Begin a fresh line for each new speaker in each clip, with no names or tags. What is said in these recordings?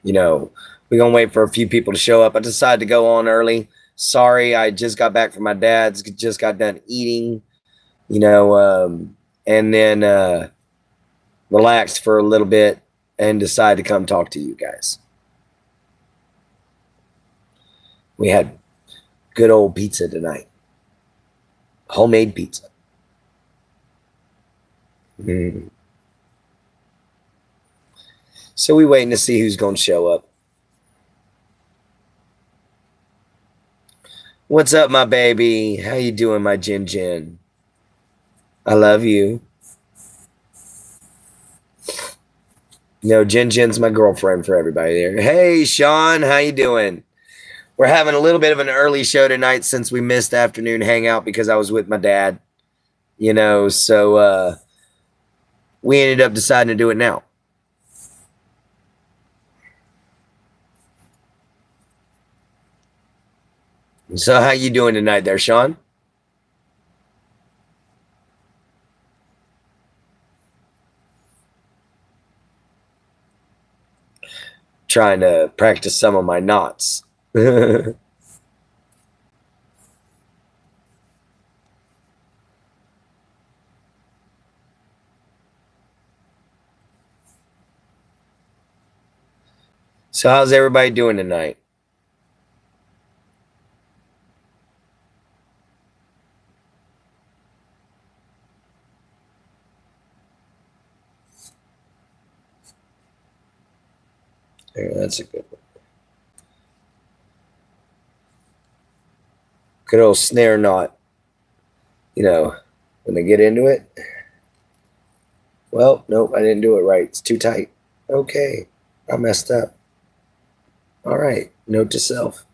You know, we're going to wait for a few people to show up. I decided to go on early. Sorry, I just got back from my dad's, just got done eating, and then relaxed for a little bit and decided to come talk to you guys. We had good old pizza tonight. Homemade pizza. Mm. So we waiting to see who's going to show up. What's up, my baby? How you doing, my Jin Jin? I love you. Jin Jin's my girlfriend for everybody there. Hey, Sean, how you doing? We're having a little bit of an early show tonight since we missed afternoon hangout because I was with my dad. So we ended up deciding to do it now. So how you doing tonight there, Sean? Trying to practice some of my knots. So how's everybody doing tonight? There, that's a good one. Good old snare knot. When they get into it. Well, nope, I didn't do it right. It's too tight. Okay, I messed up. All right, note to self.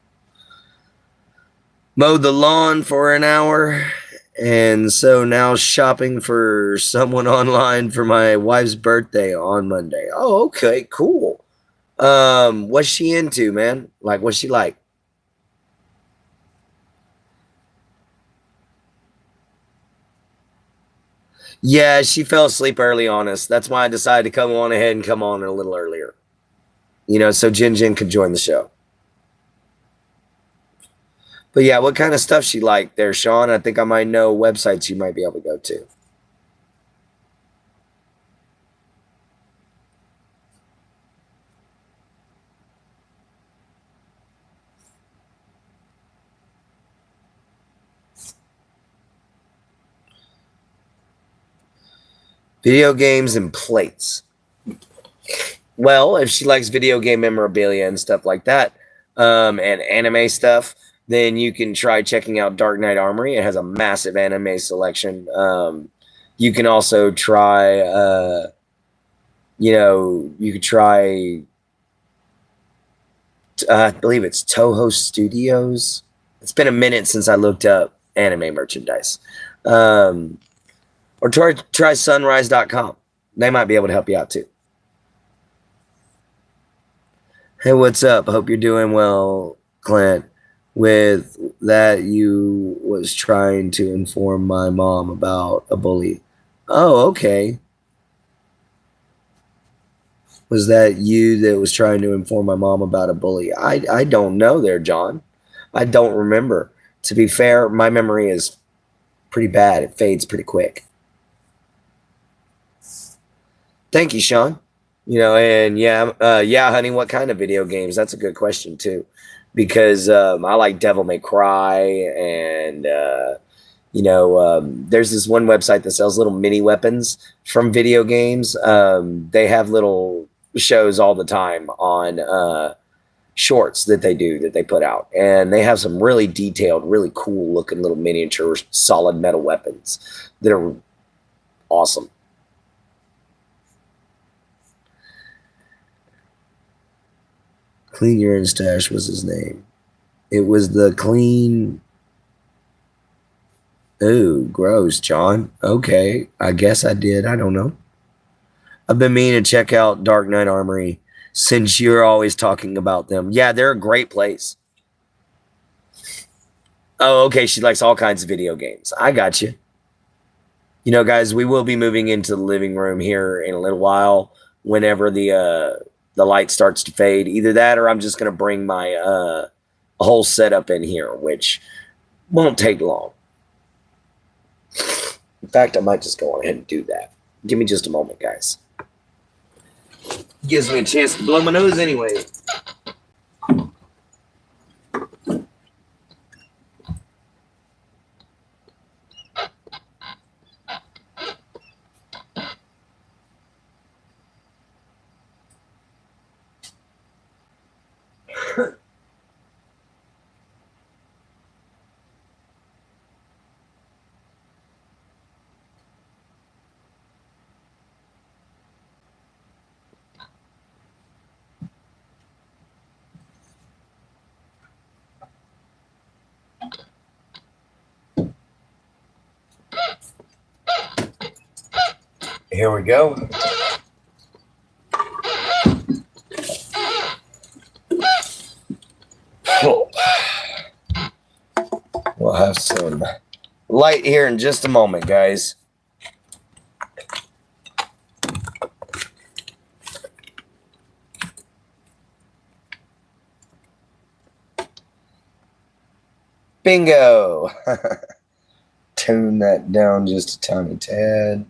Mowed the lawn for an hour, and so now shopping for someone online for my wife's birthday on Monday. Oh, okay, cool. What's she into, man? Like, what's she like? Yeah, she fell asleep early on us. That's why I decided to come on ahead and come on a little earlier. So Jin Jin could join the show. But yeah, what kind of stuff she like there, Sean? I think I might know websites you might be able to go to. Video games and plates. Well, if she likes video game memorabilia and stuff like that, and anime stuff, then you can try checking out Dark Knight Armory. It has a massive anime selection. You can also try, you could try, I believe it's Toho Studios. It's been a minute since I looked up anime merchandise. Or try sunrise.com. They might be able to help you out too. Hey, what's up? Hope you're doing well, Clint. With that, you was trying to inform my mom about a bully. Oh, okay. Was that you that was trying to inform my mom about a bully? I don't know there, John. I don't remember. To be fair, my memory is pretty bad. It fades pretty quick. Thank you, Sean. And yeah, honey, what kind of video games? That's a good question too, because I like Devil May Cry, and there's this one website that sells little mini weapons from video games. They have little shows all the time on shorts that they put out, and they have some really detailed, really cool looking little miniature solid metal weapons that are awesome. Clean Urine Stash was his name. It was the clean. Ooh, gross, John. Okay, I guess I did. I don't know. I've been meaning to check out Dark Knight Armory since you're always talking about them. Yeah, they're a great place. Oh, okay. She likes all kinds of video games. I got you. Guys, we will be moving into the living room here in a little while whenever the the light starts to fade. Either that or I'm just going to bring my whole setup in here, which won't take long. In fact, I might just go on ahead and do that. Give me just a moment, guys. Gives me a chance to blow my nose anyway. Here we go. Oh. We'll have some light here in just a moment, guys. Bingo. Tune that down just a tiny tad.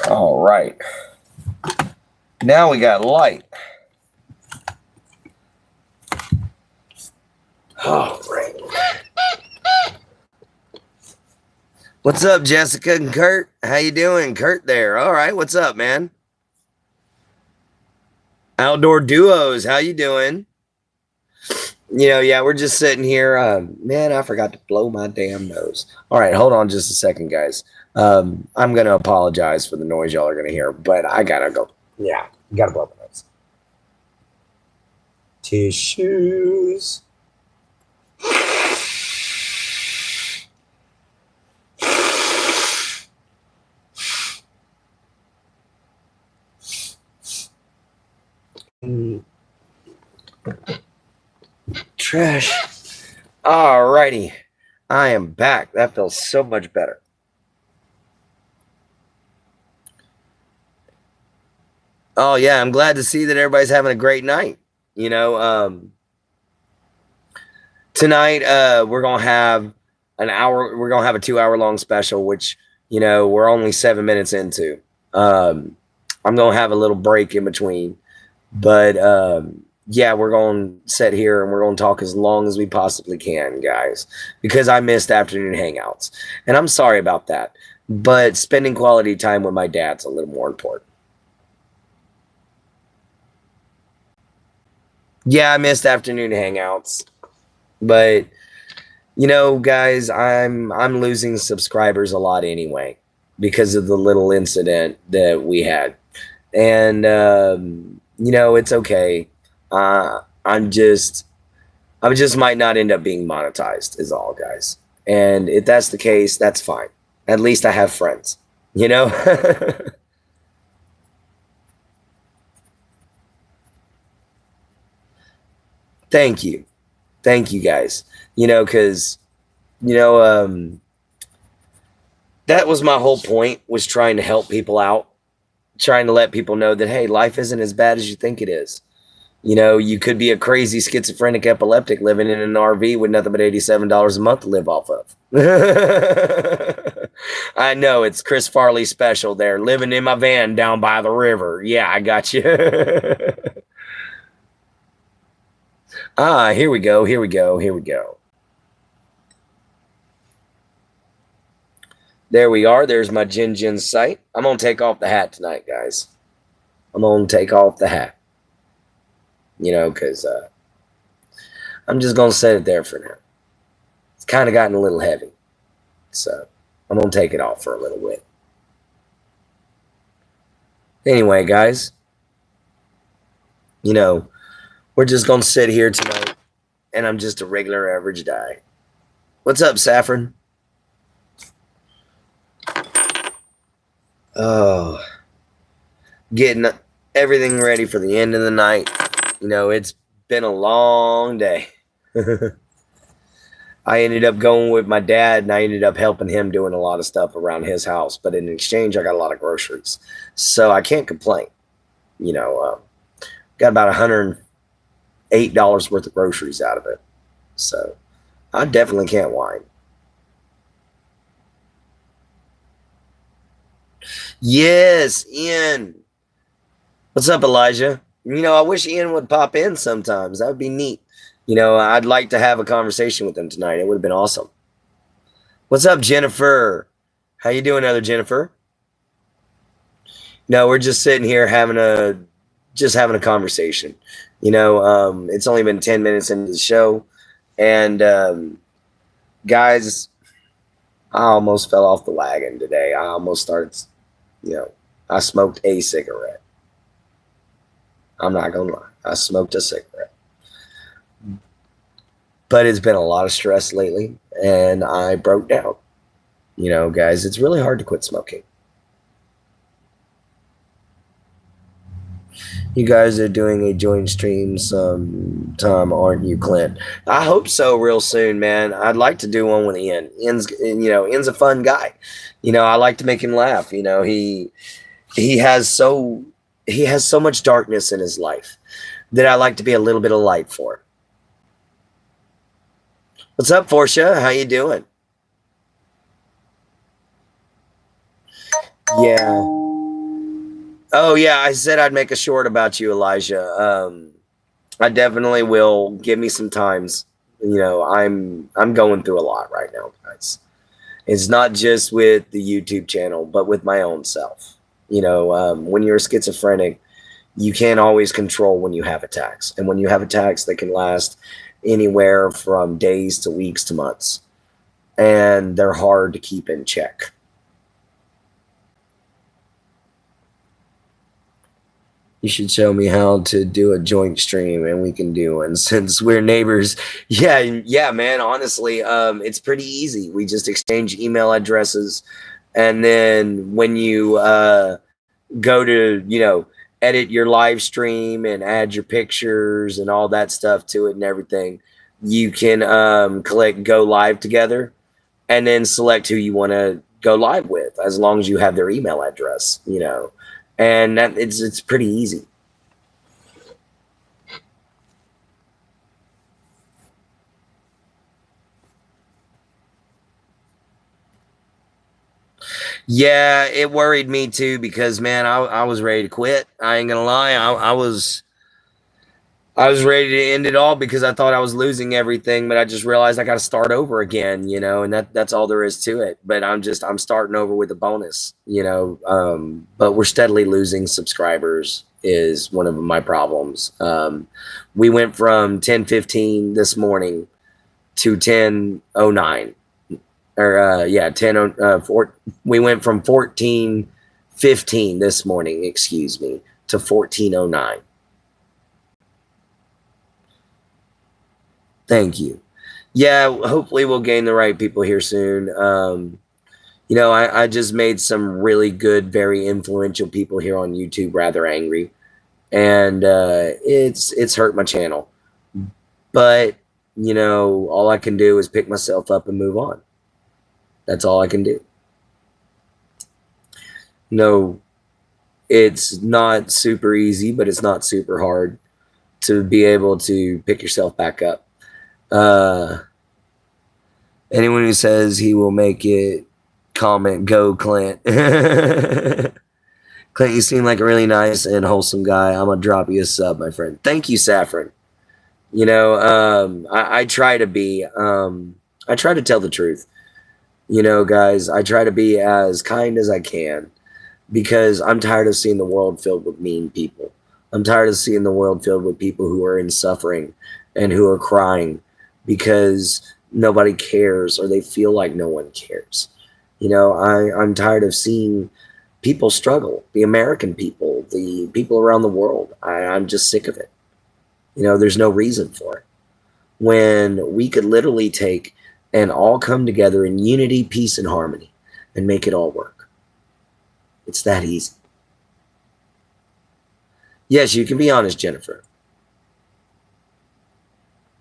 All right. Now we got light. All right. What's up, Jessica and Kurt? How you doing? Kurt there. All right. What's up, man? Outdoor Duos. How you doing? You know, yeah, we're just sitting here. Man, I forgot to blow my damn nose. All right, hold on just a second, guys. I'm going to apologize for the noise y'all are going to hear, but I got to go. Yeah, got to blow my nose. Tissues. Trash. All righty. I am back. That feels so much better. Oh, yeah. I'm glad to see that everybody's having a great night. You know, tonight we're going to have an hour. We're going to have a 2-hour long special, which, you know, we're only 7 minutes into. I'm going to have a little break in between. But, yeah, we're going to sit here and we're going to talk as long as we possibly can, guys, because I missed afternoon hangouts. And I'm sorry about that. But spending quality time with my dad's a little more important. Yeah, I missed afternoon hangouts. But, you know, guys, I'm losing subscribers a lot anyway because of the little incident that we had. And, you know, it's okay. I just might not end up being monetized is all, guys. And if that's the case, that's fine. At least I have friends, you know? Thank you. Thank you, guys. You know, because, you know, that was my whole point, was trying to help people out, trying to let people know that, hey, life isn't as bad as you think it is. You know, you could be a crazy schizophrenic epileptic living in an RV with nothing but $87 a month to live off of. I know, it's Chris Farley special there, living in my van down by the river. Yeah, I got you. Here we go. Here we go. Here we go. There we are. There's my Jin site. I'm going to take off the hat tonight, guys. I'm going to take off the hat. You know, because I'm just going to set it there for now. It's kind of gotten a little heavy. So I'm going to take it off for a little bit. Anyway, guys, you know, we're just going to sit here tonight, and I'm just a regular average guy. What's up, Saffron? Oh, getting everything ready for the end of the night. You know, it's been a long day. I ended up going with my dad, and I ended up helping him doing a lot of stuff around his house. But in exchange, I got a lot of groceries, so I can't complain. You know, got about $108 worth of groceries out of it, so I definitely can't whine. Yes, Ian. What's up, Elijah? I wish Ian would pop in sometimes. That would be neat. I'd like to have a conversation with him tonight. It would have been awesome. What's up, Jennifer? How you doing, other Jennifer? No, we're just sitting here having a conversation. It's only been 10 minutes into the show, and guys, I almost fell off the wagon today. I almost started, I smoked a cigarette. I'm not gonna lie, I smoked a cigarette. But it's been a lot of stress lately, and I broke down. Guys, it's really hard to quit smoking. You guys are doing a joint stream sometime, aren't you, Clint? I hope so real soon, man. I'd like to do one with Ian. Ian's a fun guy. I like to make him laugh. He has so much darkness in his life that I like to be a little bit of light for him. What's up, Portia? How you doing? Yeah. Oh yeah, I said I'd make a short about you, Elijah. I definitely will. Give me some times. I'm going through a lot right now, guys. It's not just with the YouTube channel, but with my own self. When you're a schizophrenic, you can't always control when you have attacks, and when you have attacks, they can last anywhere from days to weeks to months, and they're hard to keep in check. You should show me how to do a joint stream, and we can do one since we're neighbors. Yeah, man. Honestly, it's pretty easy. We just exchange email addresses, and then when you go to edit your live stream and add your pictures and all that stuff to it and everything, you can click go live together, and then select who you want to go live with, as long as you have their email address. And that it's pretty easy. Yeah, it worried me too, because man, I was ready to quit. I ain't gonna lie, I was ready to end it all, because I thought I was losing everything, but I just realized I got to start over again, and that's all there is to it. But I'm starting over with a bonus, but we're steadily losing subscribers is one of my problems. We went from 10:15 this morning to 10:09, or 10:04. We went from 14:15 this morning, excuse me, to 14:09. Thank you. Yeah, hopefully we'll gain the right people here soon. I just made some really good, very influential people here on YouTube rather angry, and it's hurt my channel. But all I can do is pick myself up and move on. That's all I can do. No, it's not super easy, but it's not super hard to be able to pick yourself back up. Anyone who says he will make it, comment go Clint. Clint, you seem like a really nice and wholesome guy. I'm gonna drop you a sub, my friend. Thank you, Saffron. I try to be I try to tell the truth. Guys, I try to be as kind as I can, because I'm tired of seeing the world filled with mean people. I'm tired of seeing the world filled with people who are in suffering and who are crying because nobody cares, or they feel like no one cares. I'm tired of seeing people struggle, the American people, the people around the world. I'm just sick of it. There's no reason for it. When we could literally take and all come together in unity, peace, and harmony and make it all work. It's that easy. Yes, you can be honest, Jennifer.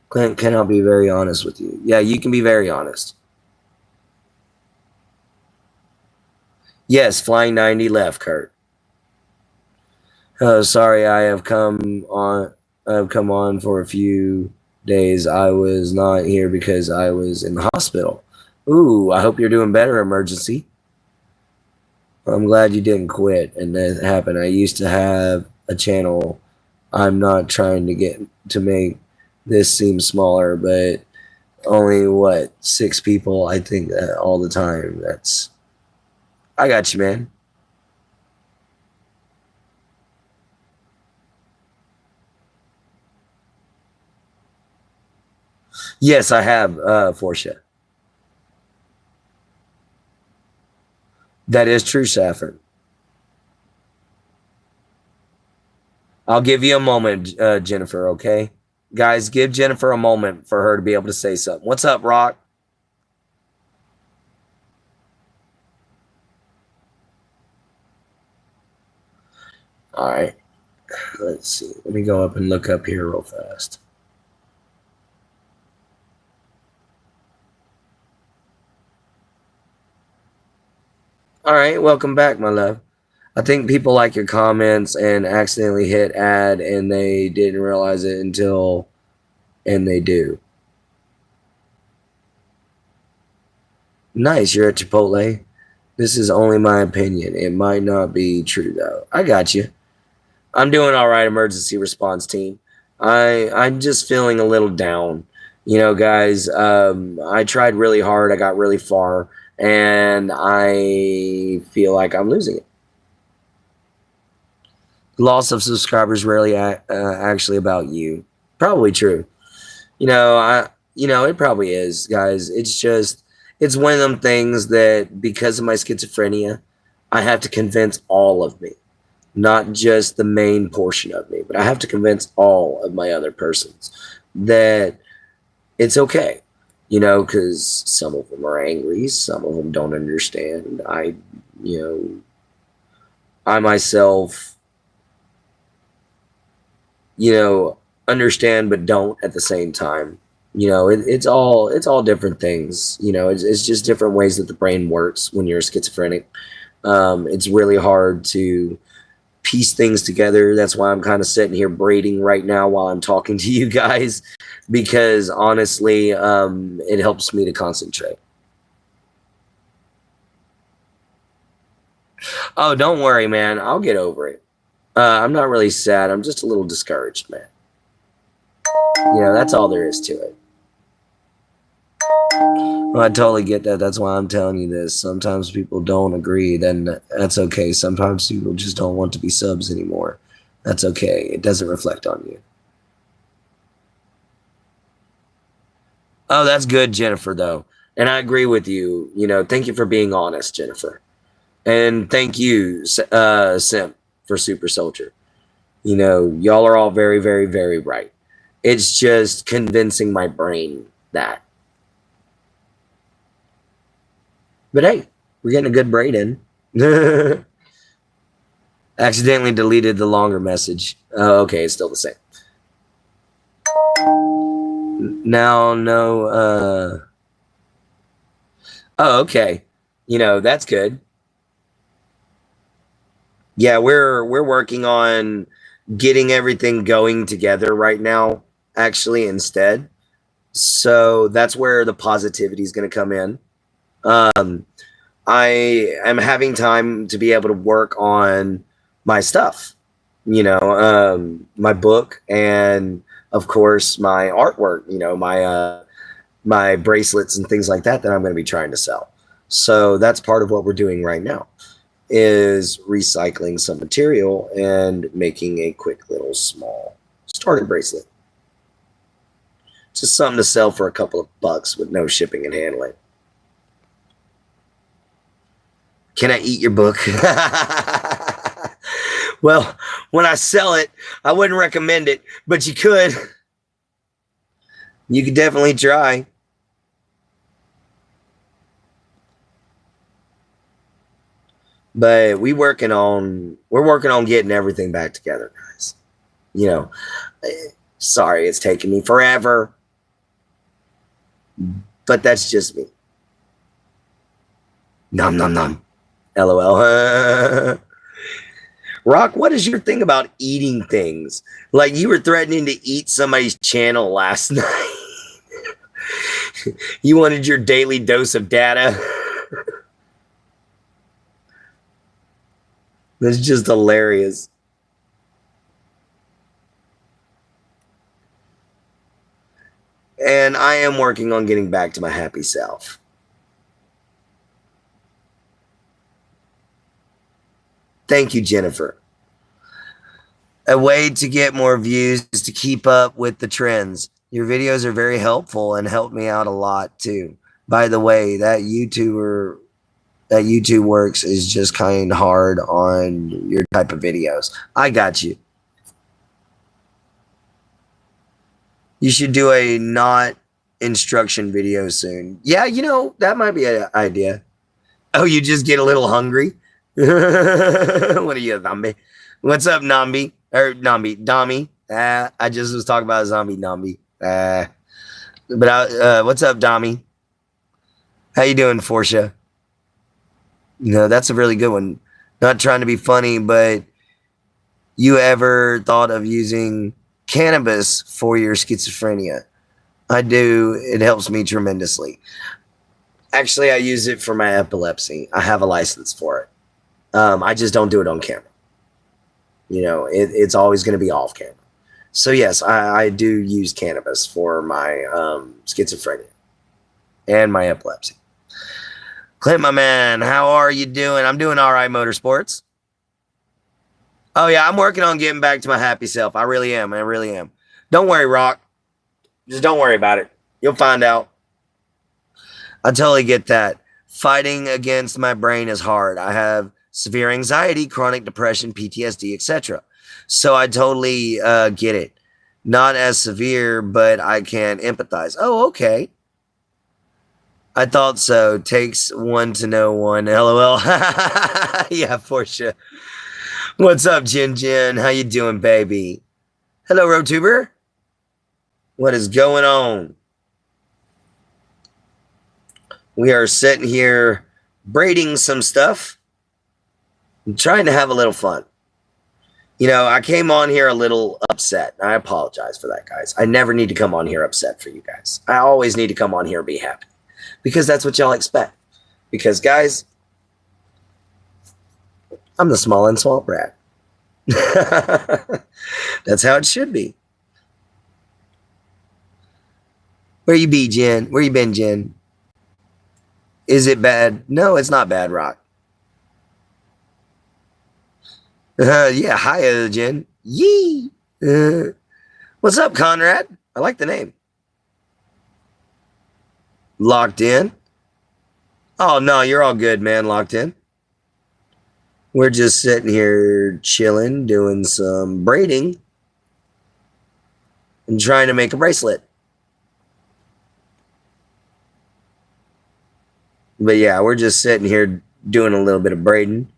Clint cannot be very honest with you. Yeah, you can be very honest. Yes, flying 90 left, Kurt. Sorry, I have come on for a few days. I was not here because I was in the hospital. Ooh, I hope you're doing better, emergency. I'm glad you didn't quit and that happened. I used to have a channel. I'm not trying to get to make this seem smaller, but only what, 6 people? I think that all the time. That's I got you, man. Yes, I have Portia. That is true, Saffron. I'll give you a moment, Jennifer, okay? Guys, give Jennifer a moment for her to be able to say something. What's up, Rock? All right. Let's see. Let me go up and look up here real fast. All right. Welcome back, my love. I think people like your comments and accidentally hit add and they didn't realize it until, and they do. Nice. You're at Chipotle. This is only my opinion. It might not be true, though. I got you. I'm doing all right, emergency response team. I'm just feeling a little down. You know, guys, I tried really hard. I got really far, and I feel like I'm losing it. Loss of subscribers rarely actually about you. Probably true. It probably is, guys. It's one of them things that because of my schizophrenia, I have to convince all of me, not just the main portion of me, but I have to convince all of my other persons that it's okay, because some of them are angry, some of them don't understand. You know, I myself, understand but don't at the same time. It's all different things. It's just different ways that the brain works when you're schizophrenic. It's really hard to piece things together. That's why I'm kind of sitting here braiding right now while I'm talking to you guys, because honestly, it helps me to concentrate. Oh, don't worry, man. I'll get over it. I'm not really sad. I'm just a little discouraged, man. That's all there is to it. Well, I totally get that. That's why I'm telling you this. Sometimes people don't agree, then that's okay. Sometimes people just don't want to be subs anymore. That's okay. It doesn't reflect on you. Oh, that's good, Jennifer, though. And I agree with you. Thank you for being honest, Jennifer. And thank you, Simp, for Super Soldier. Y'all are all very, very, very right. It's just convincing my brain that. But hey, we're getting a good braid in. Accidentally deleted the longer message. Oh, okay, it's still the same. Now, no. Oh, okay. That's good. Yeah, we're working on getting everything going together right now, actually, instead. So that's where the positivity is going to come in. I am having time to be able to work on my stuff, my book, and of course my artwork, my bracelets and things like that I'm going to be trying to sell. So that's part of what we're doing right now, is recycling some material and making a quick little small starter bracelet. Just something to sell for a couple of bucks with no shipping and handling. Can I eat your book? Well, when I sell it, I wouldn't recommend it, but you could. You could definitely try. But we're working on getting everything back together, guys. Sorry it's taking me forever. But that's just me. Nom nom nom. LOL. Rock, what is your thing about eating things? Like you were threatening to eat somebody's channel last night. You wanted your daily dose of data. That's just hilarious. And I am working on getting back to my happy self. Thank you, Jennifer. A way to get more views is to keep up with the trends. Your videos are very helpful and help me out a lot too. By the way, that YouTube works is just kind of hard on your type of videos. I got you. You should do a not instruction video soon. Yeah, you know, that might be an idea. Oh, you just get a little hungry? What are you, zombie? What's up, Nambi? Or Nambi? Dami? I just was talking about a zombie, Nambi. What's up, Dami? How you doing, Forsha? No, that's a really good one. Not trying to be funny, but you ever thought of using cannabis for your schizophrenia? I do. It helps me tremendously. Actually, I use it for my epilepsy. I have a license for it. I just don't do it on camera. You know, it's always going to be off camera. So yes, I do use cannabis for my schizophrenia and my epilepsy. Clint, my man, how are you doing? I'm doing all right, Motorsports. Oh yeah, I'm working on getting back to my happy self. I really am. I really am. Don't worry, Rock. Just don't worry about it. You'll find out. I totally get that. Fighting against my brain is hard. I have severe anxiety, chronic depression, PTSD, etc. So I totally get it. Not as severe, but I can empathize. Oh, okay. I thought so. Takes one to know one. LOL. Yeah, for sure. What's up, Jin Jin? How you doing, baby? Hello, RoTuber. What is going on? We are sitting here braiding some stuff. I'm trying to have a little fun. You know, I came on here a little upset. I apologize for that, guys. I never need to come on here upset for you guys. I always need to come on here and be happy. Because that's what y'all expect. Because, guys, I'm the small and small brat. That's how it should be. Where you be, Jen? Where you been, Jen? Is it bad? No, it's not bad, Rock. Yeah, hi, Jen. Yee. What's up, Conrad? I like the name. Locked in? Oh, no, you're all good, man. Locked in. We're just sitting here chilling, doing some braiding and trying to make a bracelet. But yeah, we're just sitting here doing a little bit of braiding,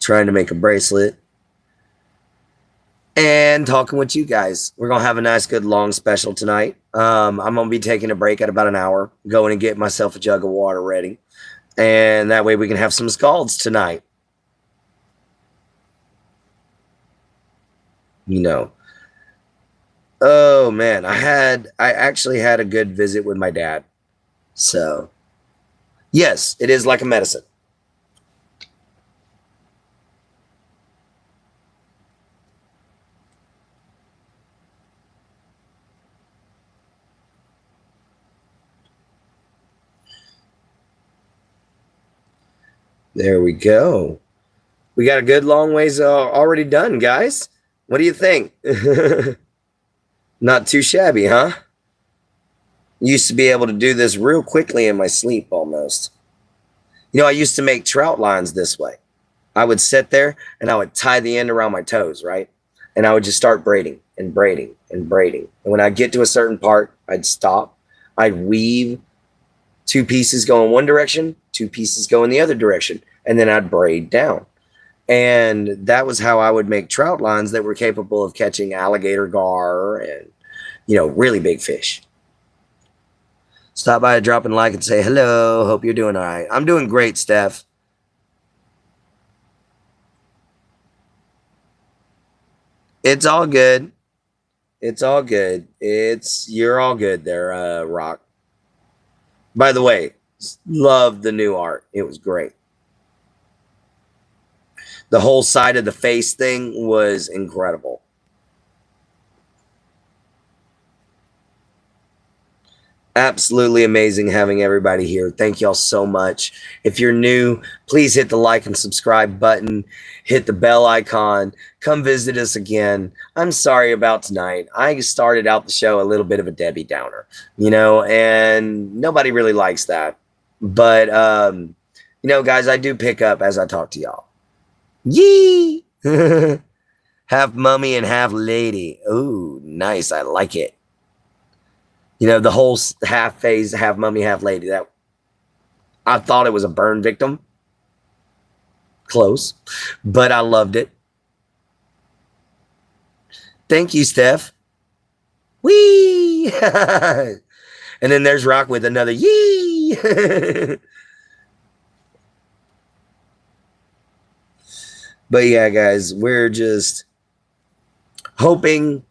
trying to make a bracelet, and talking with you guys. We're going to have a nice, good, long special tonight. I'm going to be taking a break at about an hour, going and get myself a jug of water ready. And that way we can have some scalds tonight. You know. Oh, man. I actually had a good visit with my dad. So, yes, it is like a medicine. There we go. We got a good long ways already done, guys. What do you think? Not too shabby, huh? Used to be able to do this real quickly in my sleep almost. You know, I used to make trout lines this way. I would sit there and I would tie the end around my toes, right? And I would just start braiding and braiding and braiding. And when I get to a certain part, I'd stop. I'd weave. 2 pieces go in one direction, 2 pieces go in the other direction, and then I'd braid down. And that was how I would make trout lines that were capable of catching alligator gar and, you know, really big fish. Stop by, drop a like, and say hello. Hope you're doing all right. I'm doing great, Steph. It's all good. It's all good. You're all good there, Rock. By the way, love the new art. It was great. The whole side of the face thing was incredible. Absolutely amazing having everybody here. Thank y'all so much. If you're new, please hit the like and subscribe button, hit the bell icon, come visit us again. I'm sorry about tonight. I started out the show a little bit of a Debbie Downer, and nobody really likes that. But, guys, I do pick up as I talk to y'all. Yee! Half mummy and half lady. Ooh, nice. I like it. The whole half phase, half mummy, half lady. That I thought it was a burn victim. Close. But I loved it. Thank you, Steph. Whee! And then there's Rock with another yee! But yeah, guys, we're just hoping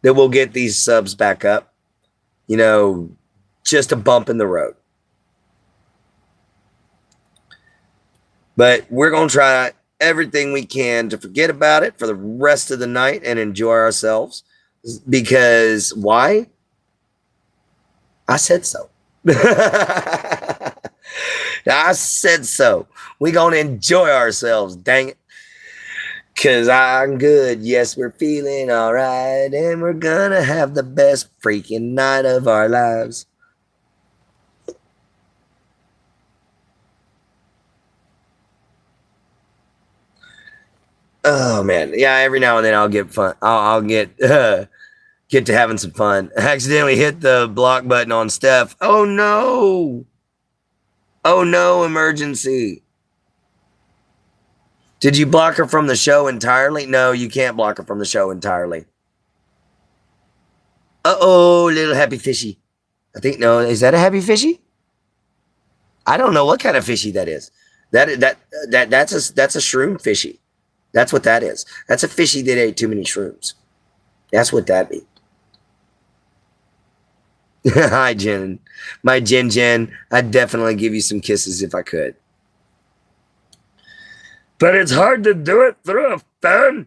that we'll get these subs back up. Just a bump in the road. But we're going to try everything we can to forget about it for the rest of the night and enjoy ourselves. Because why? I said so. I said so. We're going to enjoy ourselves, dang it. Because I'm good. Yes, we're feeling all right. And we're going to have the best freaking night of our lives. Oh, man. Yeah, every now and then I'll get fun. I'll get to having some fun. I accidentally hit the block button on Steph. Oh, no. Oh, no, emergency. Did you block her from the show entirely? No, you can't block her from the show entirely. Uh-oh, little happy fishy. I think, no, is that a happy fishy? I don't know what kind of fishy that is. That's a shroom fishy. That's what that is. That's a fishy that ate too many shrooms. That's what that means. Hi, Jen. My Jen. I'd definitely give you some kisses if I could. But it's hard to do it through a phone.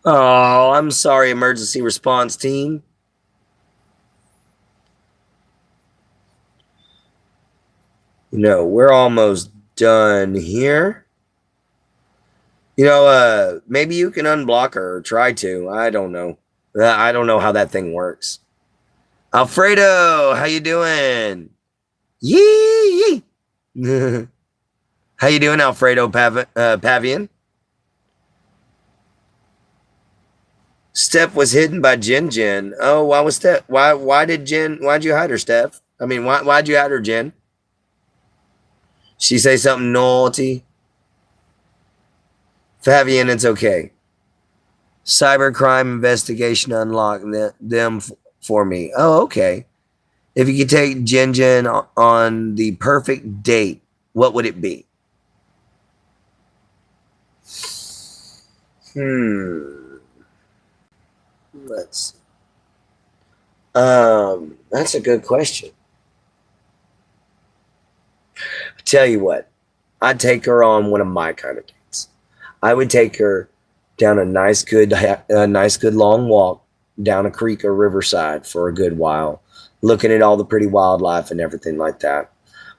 Oh, I'm sorry, emergency response team. We're almost done here. Maybe you can unblock her or try to. I don't know. I don't know how that thing works. Alfredo, how you doing? Yee! How you doing, Alfredo Pavian? Steph was hidden by Jen. Oh, why was Steph? Why'd you hide her, Steph? I mean, why'd you hide her, Jen? She say something naughty? Fabian, it's okay. Cybercrime investigation unlocked them for me. Oh, okay. If you could take Jen on the perfect date, what would it be? Let's see. That's a good question. I tell you what, I'd take her on one of my kind of dates. I would take her down a nice good long walk down a creek or riverside for a good while, looking at all the pretty wildlife and everything like that.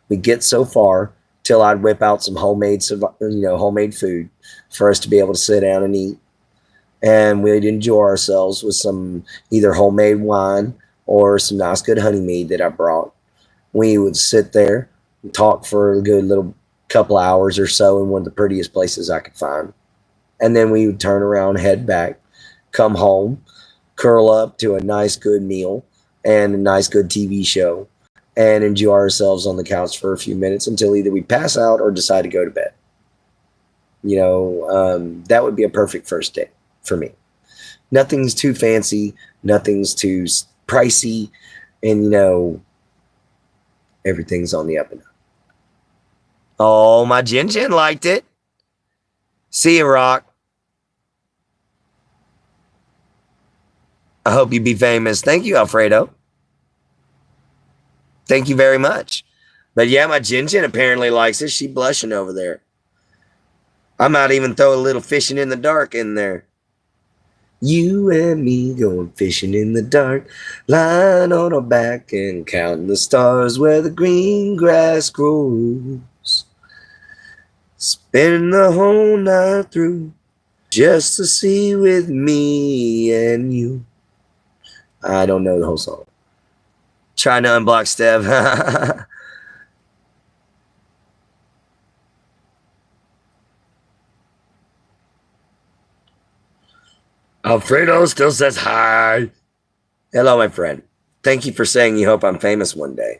We get so far till I'd whip out some homemade food for us to be able to sit down and eat. And we'd enjoy ourselves with some either homemade wine or some nice good honey mead that I brought. We would sit there and talk for a good little couple hours or so in one of the prettiest places I could find. And then we would turn around, head back, come home, curl up to a nice good meal and a nice good TV show, and enjoy ourselves on the couch for a few minutes until either we pass out or decide to go to bed. That would be a perfect first date for me. Nothing's too fancy. Nothing's too pricey, and, you know, everything's on the up and up. Oh, my Jin Jin liked it. See you, Rock. I hope you be famous. Thank you, Alfredo. Thank you very much. But yeah, my Jin Jin apparently likes it. She blushing over there. I might even throw a little fishing in the dark in there. You and me going fishing in the dark, lying on our back and counting the stars where the green grass grows. Spending the whole night through just to see with me and you. I don't know the whole song. Trying to unblock Steph. Alfredo still says hi. Hello, my friend. Thank you for saying you hope I'm famous one day.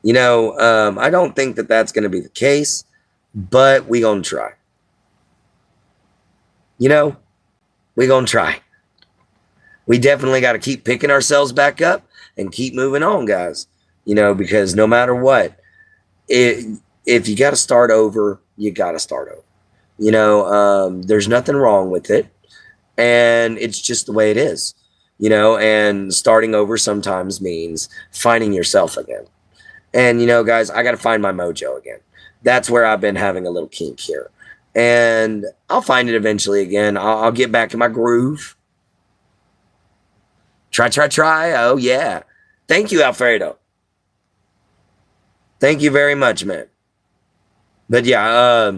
You know, I don't think that that's going to be the case, but we going to try. You know, we going to try. We definitely got to keep picking ourselves back up and keep moving on, guys. You know, because no matter what, if you got to start over, you got to start over. You know, there's nothing wrong with it. And it's just the way it is, you know, and starting over sometimes means finding yourself again. And, you know, guys, I got to find my mojo again. That's where I've been having a little kink here. And I'll find it eventually again. I'll get back in my groove. Try. Oh, yeah. Thank you, Alfredo. Thank you very much, man. But yeah,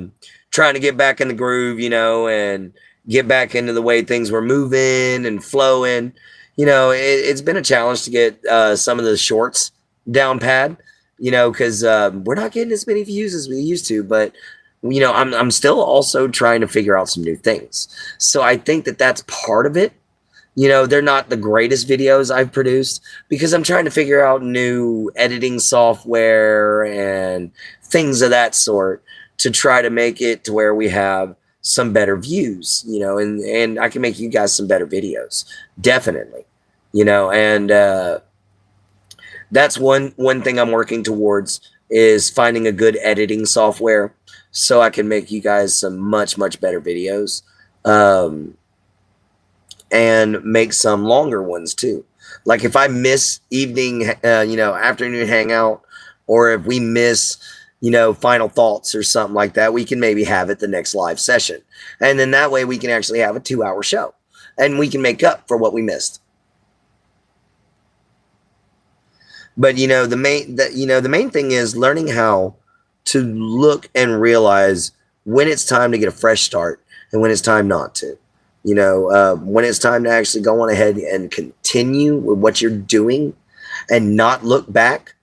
trying to get back in the groove, you know, and get back into the way things were moving and flowing. You know, it's been a challenge to get some of the shorts down pat, you know, because we're not getting as many views as we used to. But, you know, I'm still also trying to figure out some new things. So I think that that's part of it. You know, they're not the greatest videos I've produced because I'm trying to figure out new editing software and things of that sort to try to make it to where we have some better views, you know, and I can make you guys some better videos, definitely, you know, and that's one thing I'm working towards is finding a good editing software so I can make you guys some much better videos, and make some longer ones too. Like if I miss evening, you know, afternoon hangout, or if we miss, you know, final thoughts or something like that, we can maybe have it the next live session. And then that way we can actually have a 2-hour show and we can make up for what we missed. But, you know, the main thing is learning how to look and realize when it's time to get a fresh start and when it's time not to. You know, when it's time to actually go on ahead and continue with what you're doing and not look back.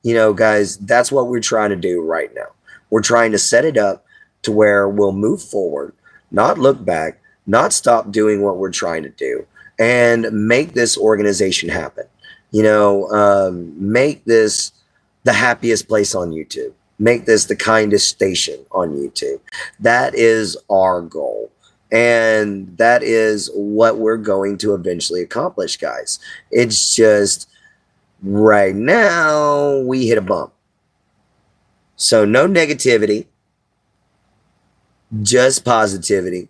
You know, guys, that's what we're trying to do right now. We're trying to set it up to where we'll move forward, not look back, not stop doing what we're trying to do, and make this organization happen. You know, make this the happiest place on YouTube. Make this the kindest station on YouTube. That is our goal. And that is what we're going to eventually accomplish, guys. It's just right now we hit a bump. So no negativity, just positivity.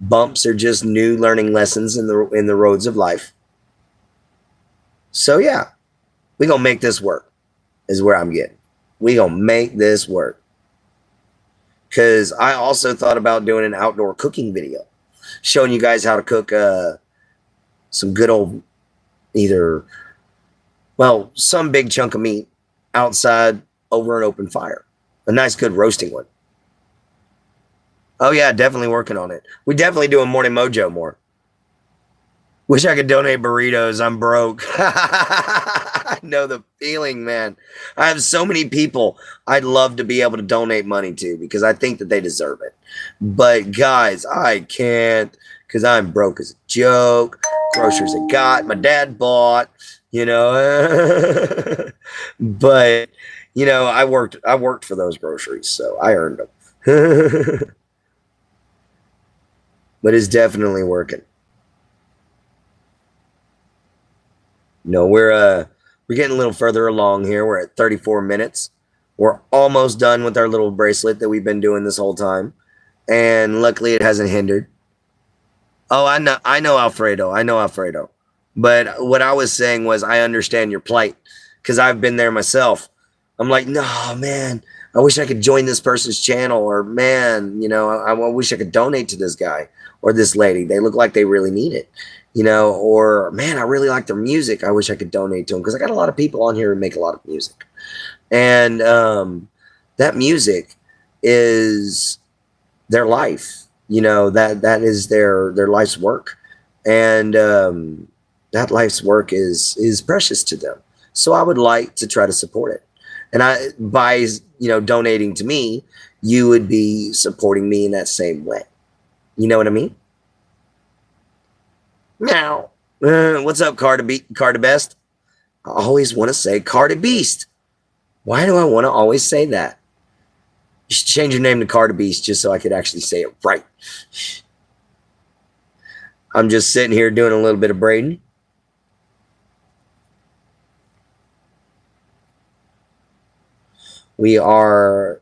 Bumps are just new learning lessons in the roads of life. So yeah, we gonna make this work is where I'm getting. We gonna make this work. Because I also thought about doing an outdoor cooking video, showing you guys how to cook some good old some big chunk of meat outside over an open fire. A nice, good roasting one. Oh, yeah, definitely working on it. We definitely doing Morning Mojo more. Wish I could donate burritos. I'm broke. I know the feeling, man. I have so many people I'd love to be able to donate money to because I think that they deserve it. But, guys, I can't because I'm broke as a joke. Groceries I got. My dad bought, you know. But, you know, I worked for those groceries, so I earned them. But it's definitely working. No, we're getting a little further along here. We're at 34 minutes. We're almost done with our little bracelet that we've been doing this whole time. And luckily it hasn't hindered. Oh, I know Alfredo. I know Alfredo. But what I was saying was I understand your plight because I've been there myself. I'm like, no, man, I wish I could join this person's channel, or man, I wish I could donate to this guy or this lady. They look like they really need it, or man, I really like their music. I wish I could donate to them because I got a lot of people on here who make a lot of music. And that music is their life. That is their life's work, and that life's work is precious to them. So I would like to try to support it, and by donating to me, you would be supporting me in that same way. You know what I mean? Now, what's up, Carter Best? I always want to say Carter Beast. Why do I want to always say that? You should change your name to Carter Beast just so I could actually say it right. I'm just sitting here doing a little bit of braiding. We are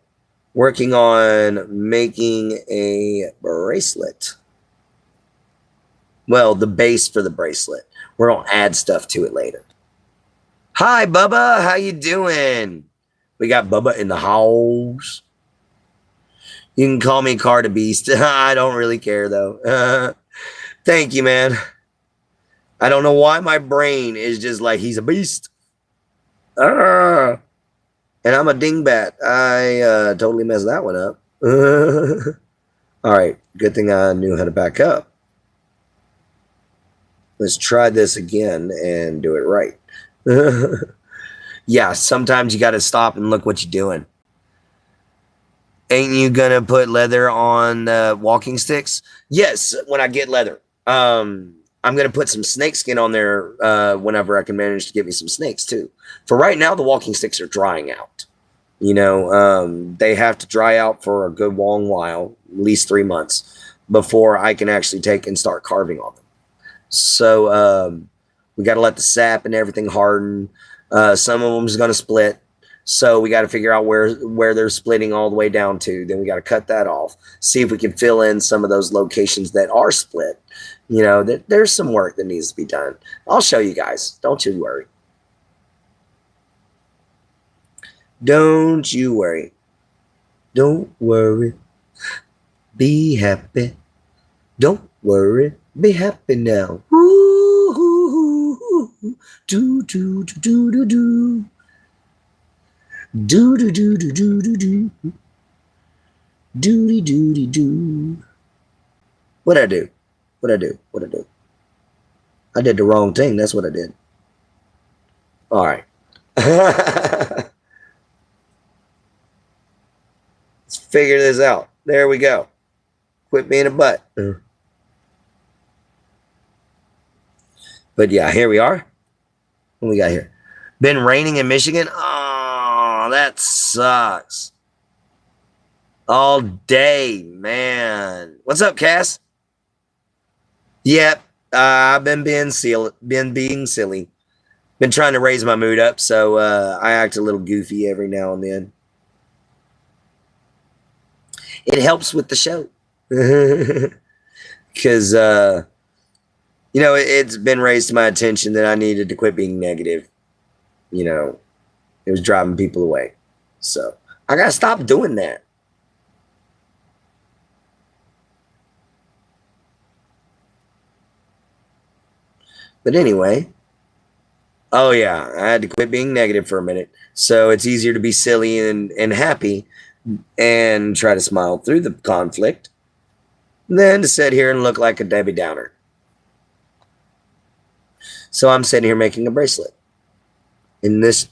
working on making a bracelet. Well, the base for the bracelet. We're going to add stuff to it later. Hi, Bubba. How you doing? We got Bubba in the house. You can call me Carter Beast. I don't really care, though. Thank you, man. I don't know why my brain is just like, he's a beast. And I'm a dingbat. I totally messed that one up. All right. Good thing I knew how to back up. Let's try this again and do it right. Yeah, sometimes you got to stop and look what you're doing. Ain't you gonna put leather on walking sticks? Yes, when I get leather. I'm gonna put some snake skin on there whenever I can manage to get me some snakes too. For right now, the walking sticks are drying out. They have to dry out for a good long while, at least 3 months, before I can actually take and start carving on them. So we got to let the sap and everything harden. Some of them is going to split. So we got to figure out where they're splitting all the way down to. Then we got to cut that off. See if we can fill in some of those locations that are split. There's some work that needs to be done. I'll show you guys. Don't you worry. Don't you worry. Don't worry. Be happy. Don't worry. Be happy now. Ooh, do do do do do do. Do do do do do do do. Doody doody do. What'd I do? What'd I do? What'd I do? I did the wrong thing. That's what I did. All right. Let's figure this out. There we go. Quit being a butt. But yeah, here we are. What we got here? Been raining in Michigan? Oh, that sucks. All day, man. What's up, Cass? Yep, I've been being silly. Been trying to raise my mood up, so I act a little goofy every now and then. It helps with the show. Because, it's been raised to my attention that I needed to quit being negative. It was driving people away. So I got to stop doing that. But anyway, oh yeah, I had to quit being negative for a minute. So it's easier to be silly and happy and try to smile through the conflict than to sit here and look like a Debbie Downer. So I'm sitting here making a bracelet. In this,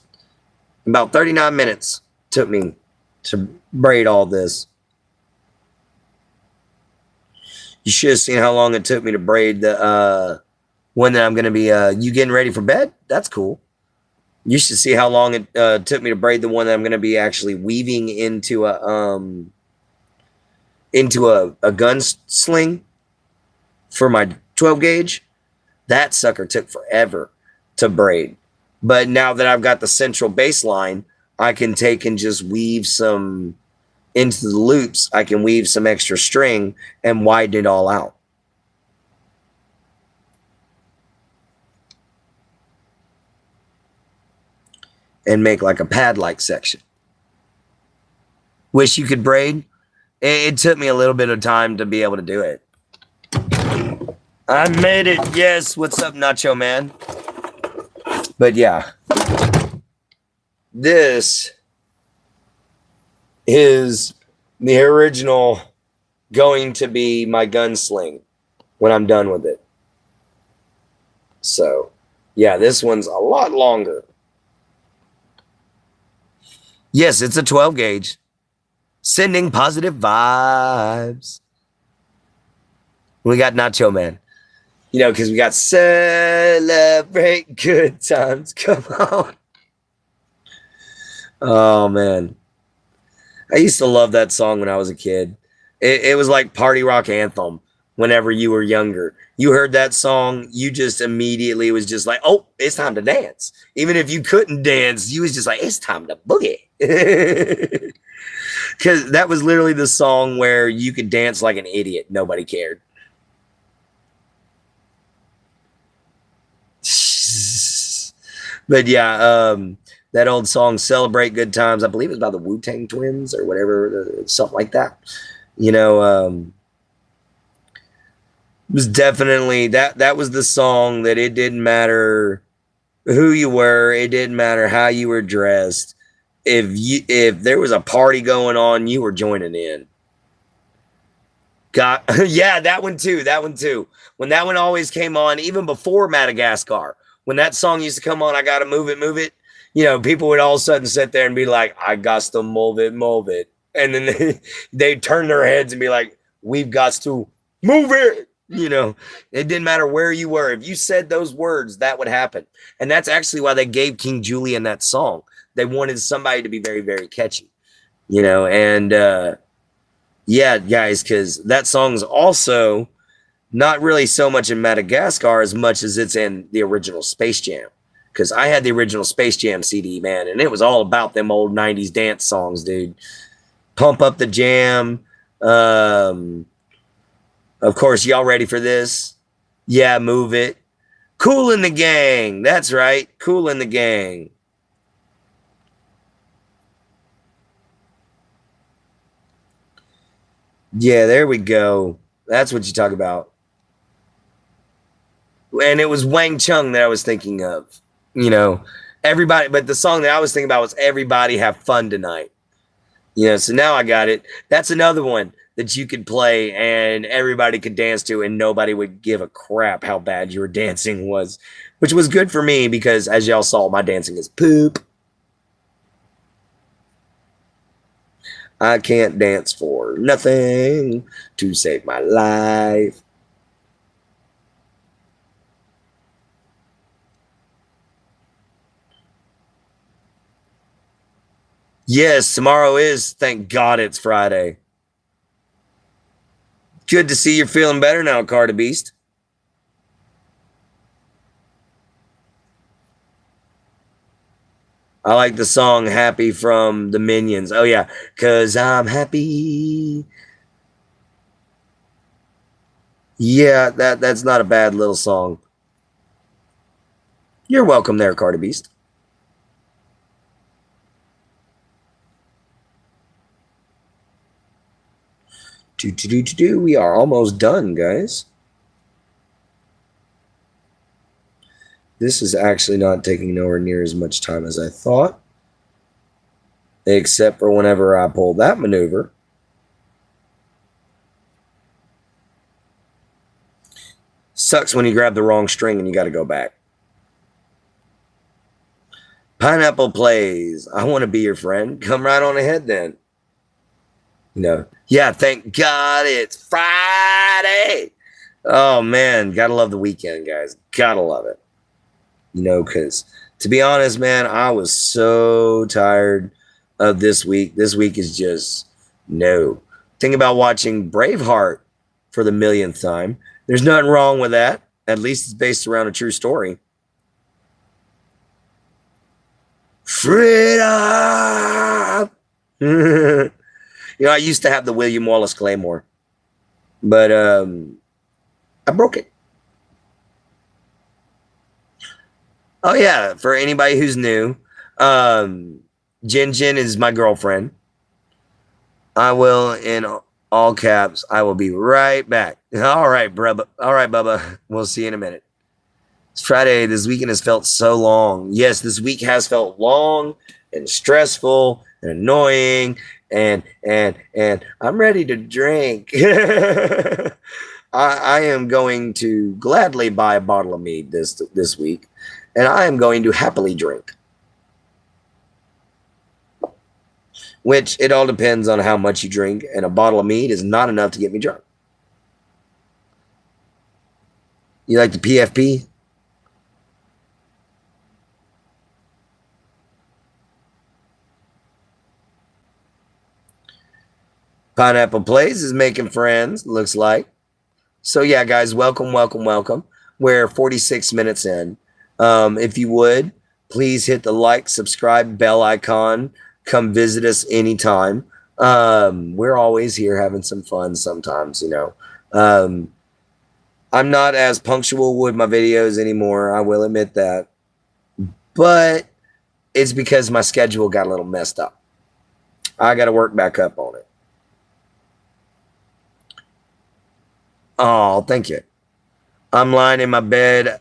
about 39 minutes took me to braid all this. You should have seen how long it took me to braid the one that I'm going to be, you getting ready for bed? That's cool. You should see how long it took me to braid the one that I'm going to be actually weaving into a gun sling for my 12 gauge. That sucker took forever. to braid. But now that I've got the central bass line, I can take and just weave some into the loops. I can weave some extra string and widen it all out. And make like a pad-like section. Wish you could braid. It took me a little bit of time to be able to do it. I made it. Yes. What's up, Nacho Man? But yeah. This is the original going to be my gunsling when I'm done with it. So, yeah, this one's a lot longer. Yes, it's a 12 gauge. Sending positive vibes. We got Nacho Man. You know, because we got celebrate good times. Come on. Oh, man. I used to love that song when I was a kid. It was like party rock anthem whenever you were younger. You heard that song, you just immediately was just like, oh, it's time to dance. Even if you couldn't dance, you was just like, it's time to boogie. Because that was literally the song where you could dance like an idiot. Nobody cared. But yeah, that old song, Celebrate Good Times, I believe it's about the Wu-Tang Twins or whatever, something like that. You know, it was definitely, that was the song that it didn't matter who you were. It didn't matter how you were dressed. If there was a party going on, you were joining in. Yeah, that one too. When that one always came on, even before Madagascar, when that song used to come on, I gotta move it. You know, people would all of a sudden sit there and be like, I got to move it. And then they'd turn their heads and be like, we've got to move it. You know, it didn't matter where you were. If you said those words, that would happen. And that's actually why they gave King Julian that song. They wanted somebody to be very, very catchy, you know, and yeah, guys, because that song's also not really so much in Madagascar as much as it's in the original Space Jam. Because I had the original Space Jam CD, man, and it was all about them old 90s dance songs, dude. Pump Up the Jam. Of course, y'all ready for this? Yeah, Move It. Kool and the Gang. That's right. Kool and the Gang. Yeah, there we go. That's what you talk about. And it was Wang Chung that I was thinking of. You know, everybody, but the song that I was thinking about was Everybody Have Fun Tonight. You know, so now I got it. That's another one that you could play and everybody could dance to and nobody would give a crap how bad your dancing was, which was good for me because as y'all saw, my dancing is poop. I can't dance for nothing to save my life. Yes, tomorrow is, thank God it's Friday. Good to see you're feeling better now, Carter Beast. I like the song Happy from the Minions. Oh, yeah, because I'm happy. Yeah, that's not a bad little song. You're welcome there, Carter Beast. We are almost done, guys. This is actually not taking nowhere near as much time as I thought. Except for whenever I pull that maneuver. Sucks when you grab the wrong string and you got to go back. Pineapple plays. I want to be your friend. Come right on ahead then. You know, yeah, thank God it's Friday. Oh, man. Got to love the weekend, guys. Got to love it. You know, because to be honest, man, I was so tired of this week. This week is just no. Think about watching Braveheart for the millionth time. There's nothing wrong with that. At least it's based around a true story. Freedom. I used to have the William Wallace Claymore, but I broke it. Oh yeah, for anybody who's new, um, Jin Jin is my girlfriend. I will, in all caps, I will be right back. All right, Bubba. All right, Bubba. We'll see you in a minute. It's Friday. This weekend has felt so long. Yes, this week has felt long and stressful and annoying, and I'm ready to drink. I am going to gladly buy a bottle of mead this week, and I am going to happily drink. Which it all depends on how much you drink, and a bottle of mead is not enough to get me drunk. You like the PFP? Pineapple Plays is making friends, looks like. So yeah, guys, welcome. We're 46 minutes in. If you would, please hit the like, subscribe, bell icon. Come visit us anytime. We're always here having some fun sometimes, I'm not as punctual with my videos anymore. I will admit that. But it's because my schedule got a little messed up. I got to work back up on it. Oh, thank you. I'm lying in my bed.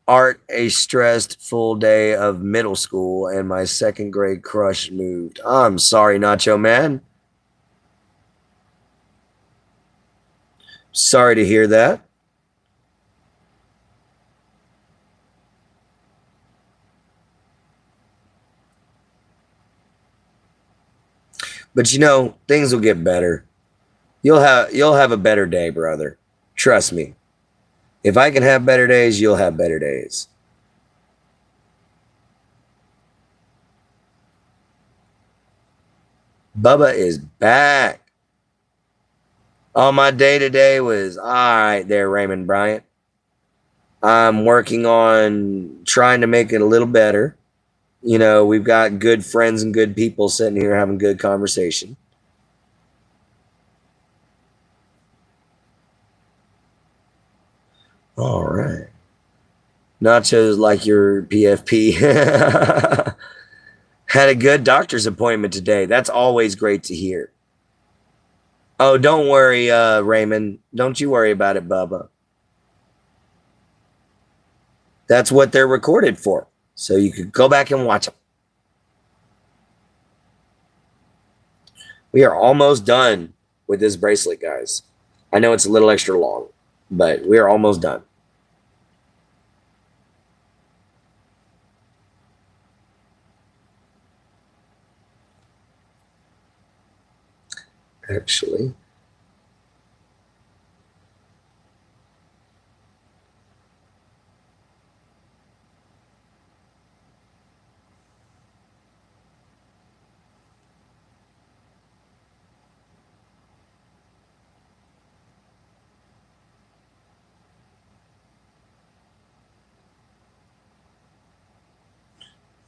Art, a stressed full day of middle school, and my second grade crush moved. I'm sorry, Nacho Man. Sorry to hear that. But things will get better. You'll have a better day, brother. Trust me. If I can have better days, you'll have better days. Bubba is back. All my day today was all right there, Raymond Bryant. I'm working on trying to make it a little better. We've got good friends and good people sitting here having good conversation. All right. Nachos like your PFP. Had a good doctor's appointment today. That's always great to hear. Oh, don't worry, Raymond. Don't you worry about it, Bubba. That's what they're recorded for. So you could go back and watch them. We are almost done with this bracelet, guys. I know it's a little extra long, but we are almost done. Actually,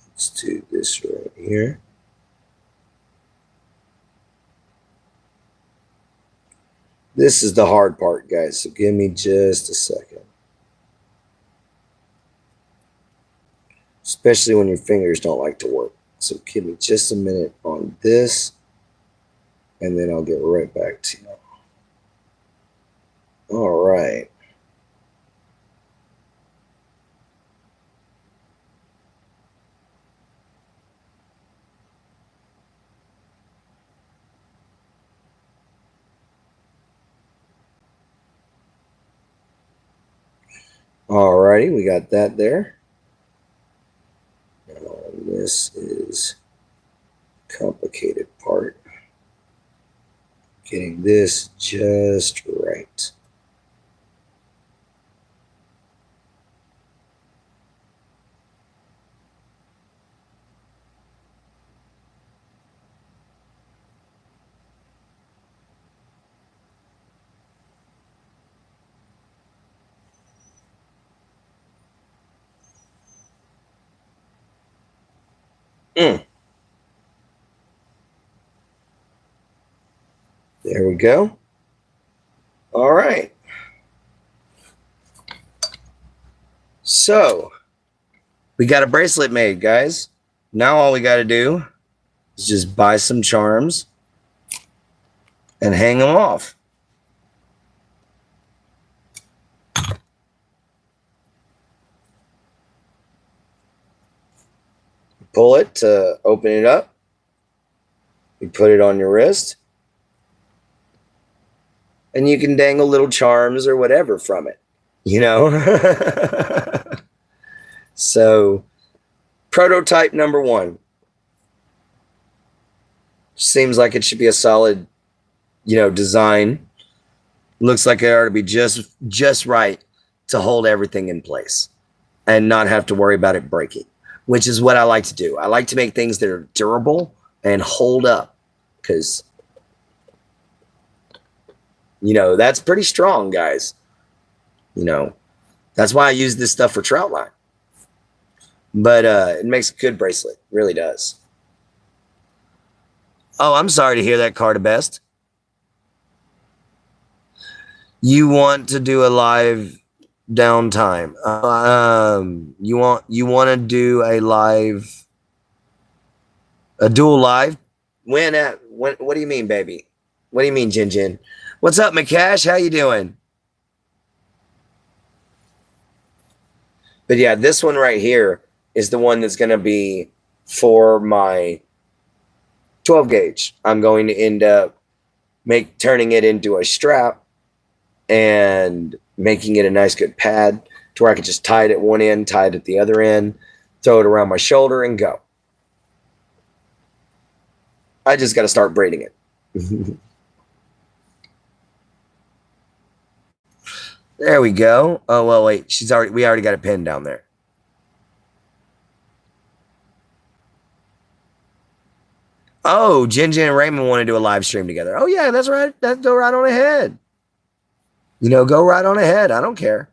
let's do this right here. This is the hard part, guys, so give me just a second. Especially when your fingers don't like to work. So give me just a minute on this, and then I'll get right back to you. All right. All righty, we got that there. Now, this is complicated part. Getting this just right. Mm. There we go. All right. So we got a bracelet made, guys. Now all we got to do is just buy some charms and hang them off. Pull it to open it up. You put it on your wrist. And you can dangle little charms or whatever from it, you know? So, prototype number 1. Seems like it should be a solid, design. Looks like it ought to be just right to hold everything in place and not have to worry about it breaking, which is what I like to do. I like to make things that are durable and hold up because, that's pretty strong, guys. That's why I use this stuff for trout line. But it makes a good bracelet. It really does. Oh, I'm sorry to hear that, Cardabest. You want to do a live downtime. You want to do a dual live? When? What do you mean, baby? What do you mean, Jin Jin? What's up, McCash? How you doing? But yeah, this one right here is the one that's going to be for my 12 gauge. I'm going to end up turning it into a strap and making it a nice good pad to where I could just tie it at one end, tie it at the other end, throw it around my shoulder and go. I just got to start braiding it. There we go. Oh, well, wait. We already got a pin down there. Oh, Jin Jin and Raymond want to do a live stream together. Oh, yeah, that's right. Go right on ahead. Go right on ahead. I don't care.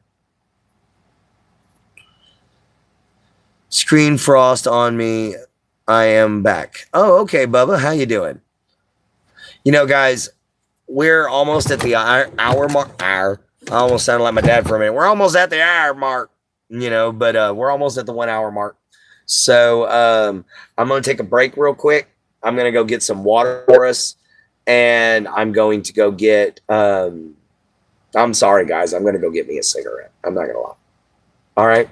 Screen frost on me. I am back. Oh, okay, Bubba. How you doing? Guys, we're almost at the hour mark. I almost sounded like my dad for a minute. We're almost at the hour mark, but we're almost at the 1 hour mark. So I'm going to take a break real quick. I'm going to go get some water for us. And I'm going to go get, I'm sorry, guys. I'm going to go get me a cigarette. I'm not going to lie. All right.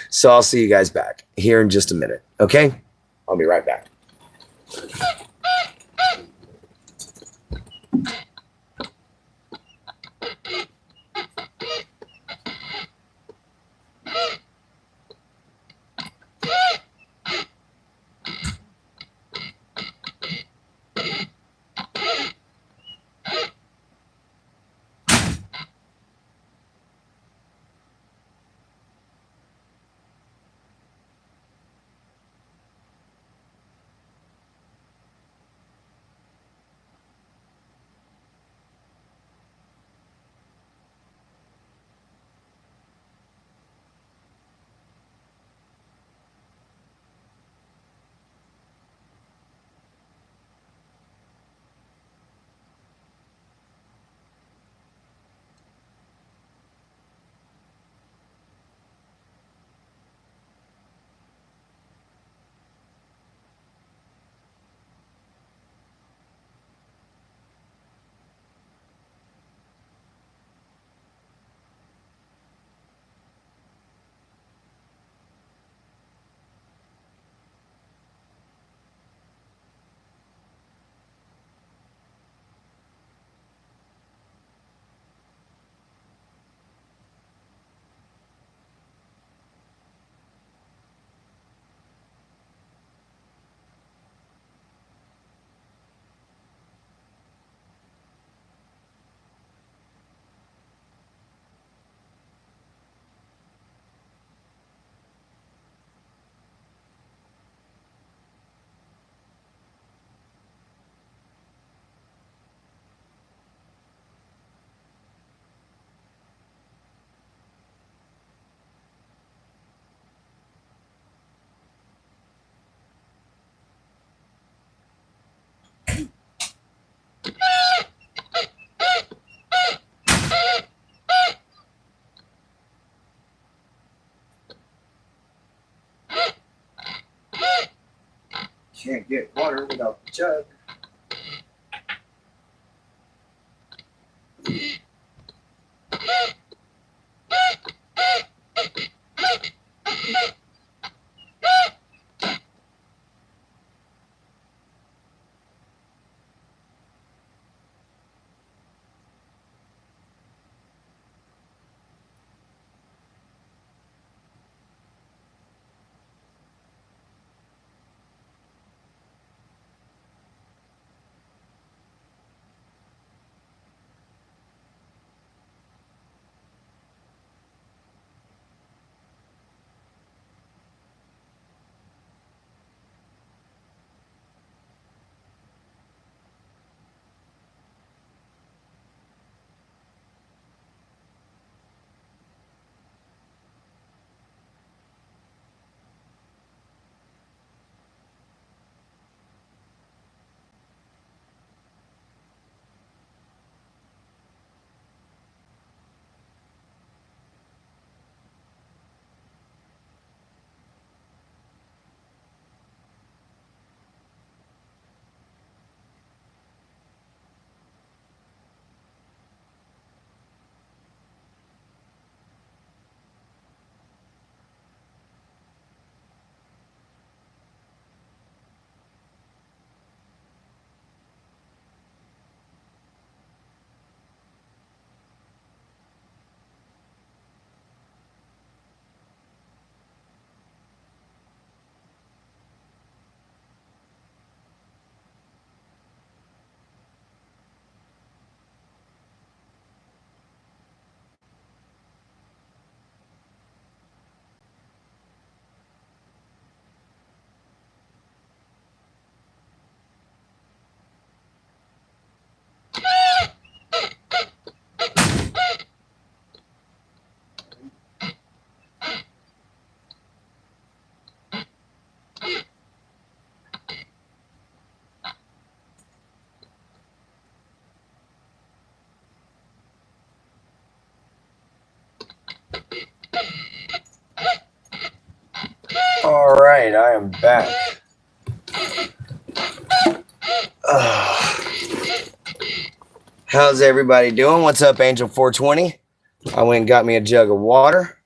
So I'll see you guys back here in just a minute. Okay. I'll be right back. can't get water without the jug. All right, I am back. How's everybody doing? What's up, Angel 420? I went and got me a jug of water,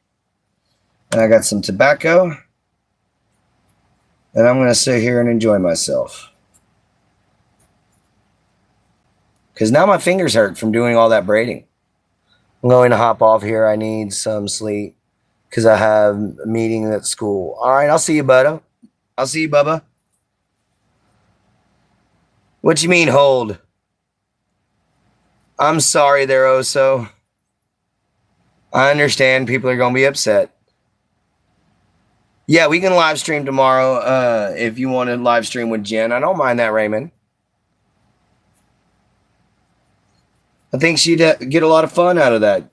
and I got some tobacco, and I'm going to sit here and enjoy myself. Because now my fingers hurt from doing all that braiding. I'm going to hop off here. I need some sleep because I have a meeting at school. All right, I'll see you, Bubba. I'll see you, Bubba. What you mean, hold? I'm sorry there, Oso. I understand people are going to be upset. Yeah, we can live stream tomorrow if you want to live stream with Jen. I don't mind that, Raymond. I think she'd get a lot of fun out of that.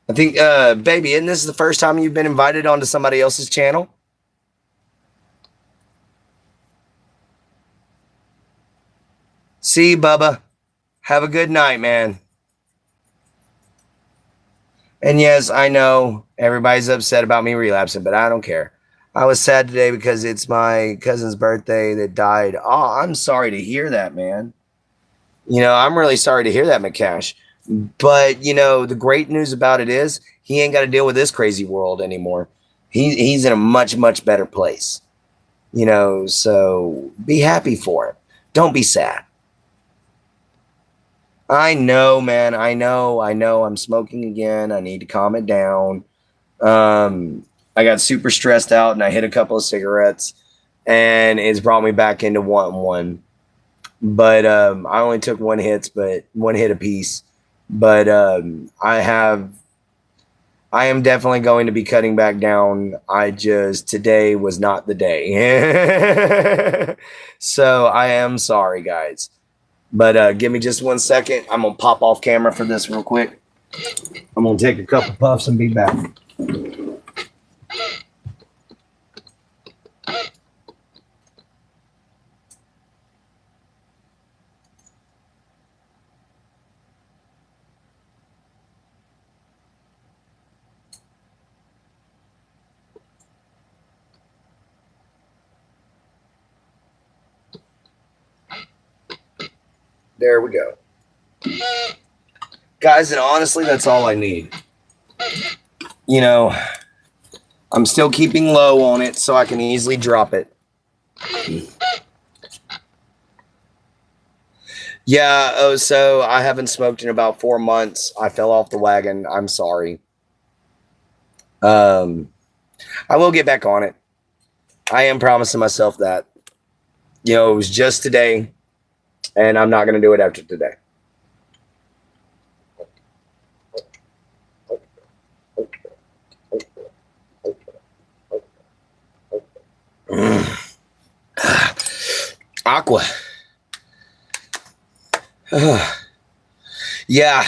I think, baby, isn't this the first time you've been invited onto somebody else's channel? See, Bubba. Have a good night, man. And yes, I know everybody's upset about me relapsing, but I don't care. I was sad today because it's my cousin's birthday that died. Oh, I'm sorry to hear that, man. You know, I'm really sorry to hear that, McCash. But, you know, the great news about it is he ain't got to deal with this crazy world anymore. He's in a much, much better place. You know, so be happy for him. Don't be sad. I know, man. I know. I'm smoking again. I need to calm it down. I got super stressed out and I hit a couple of cigarettes and it's brought me back into wanting one. But I only took one hit a piece. But I am definitely going to be cutting back down. Today was not the day. So I am sorry, guys. But give me just 1 second. I'm going to pop off camera for this real quick. I'm going to take a couple puffs and be back. There we go. Guys, and honestly, that's all I need. You know, I'm still keeping low on it so I can easily drop it. Yeah, oh, so I haven't smoked in about 4 months. I fell off the wagon. I'm sorry. I will get back on it. I am promising myself that. You know, it was just today, and I'm not going to do it after today. Aqua. Yeah,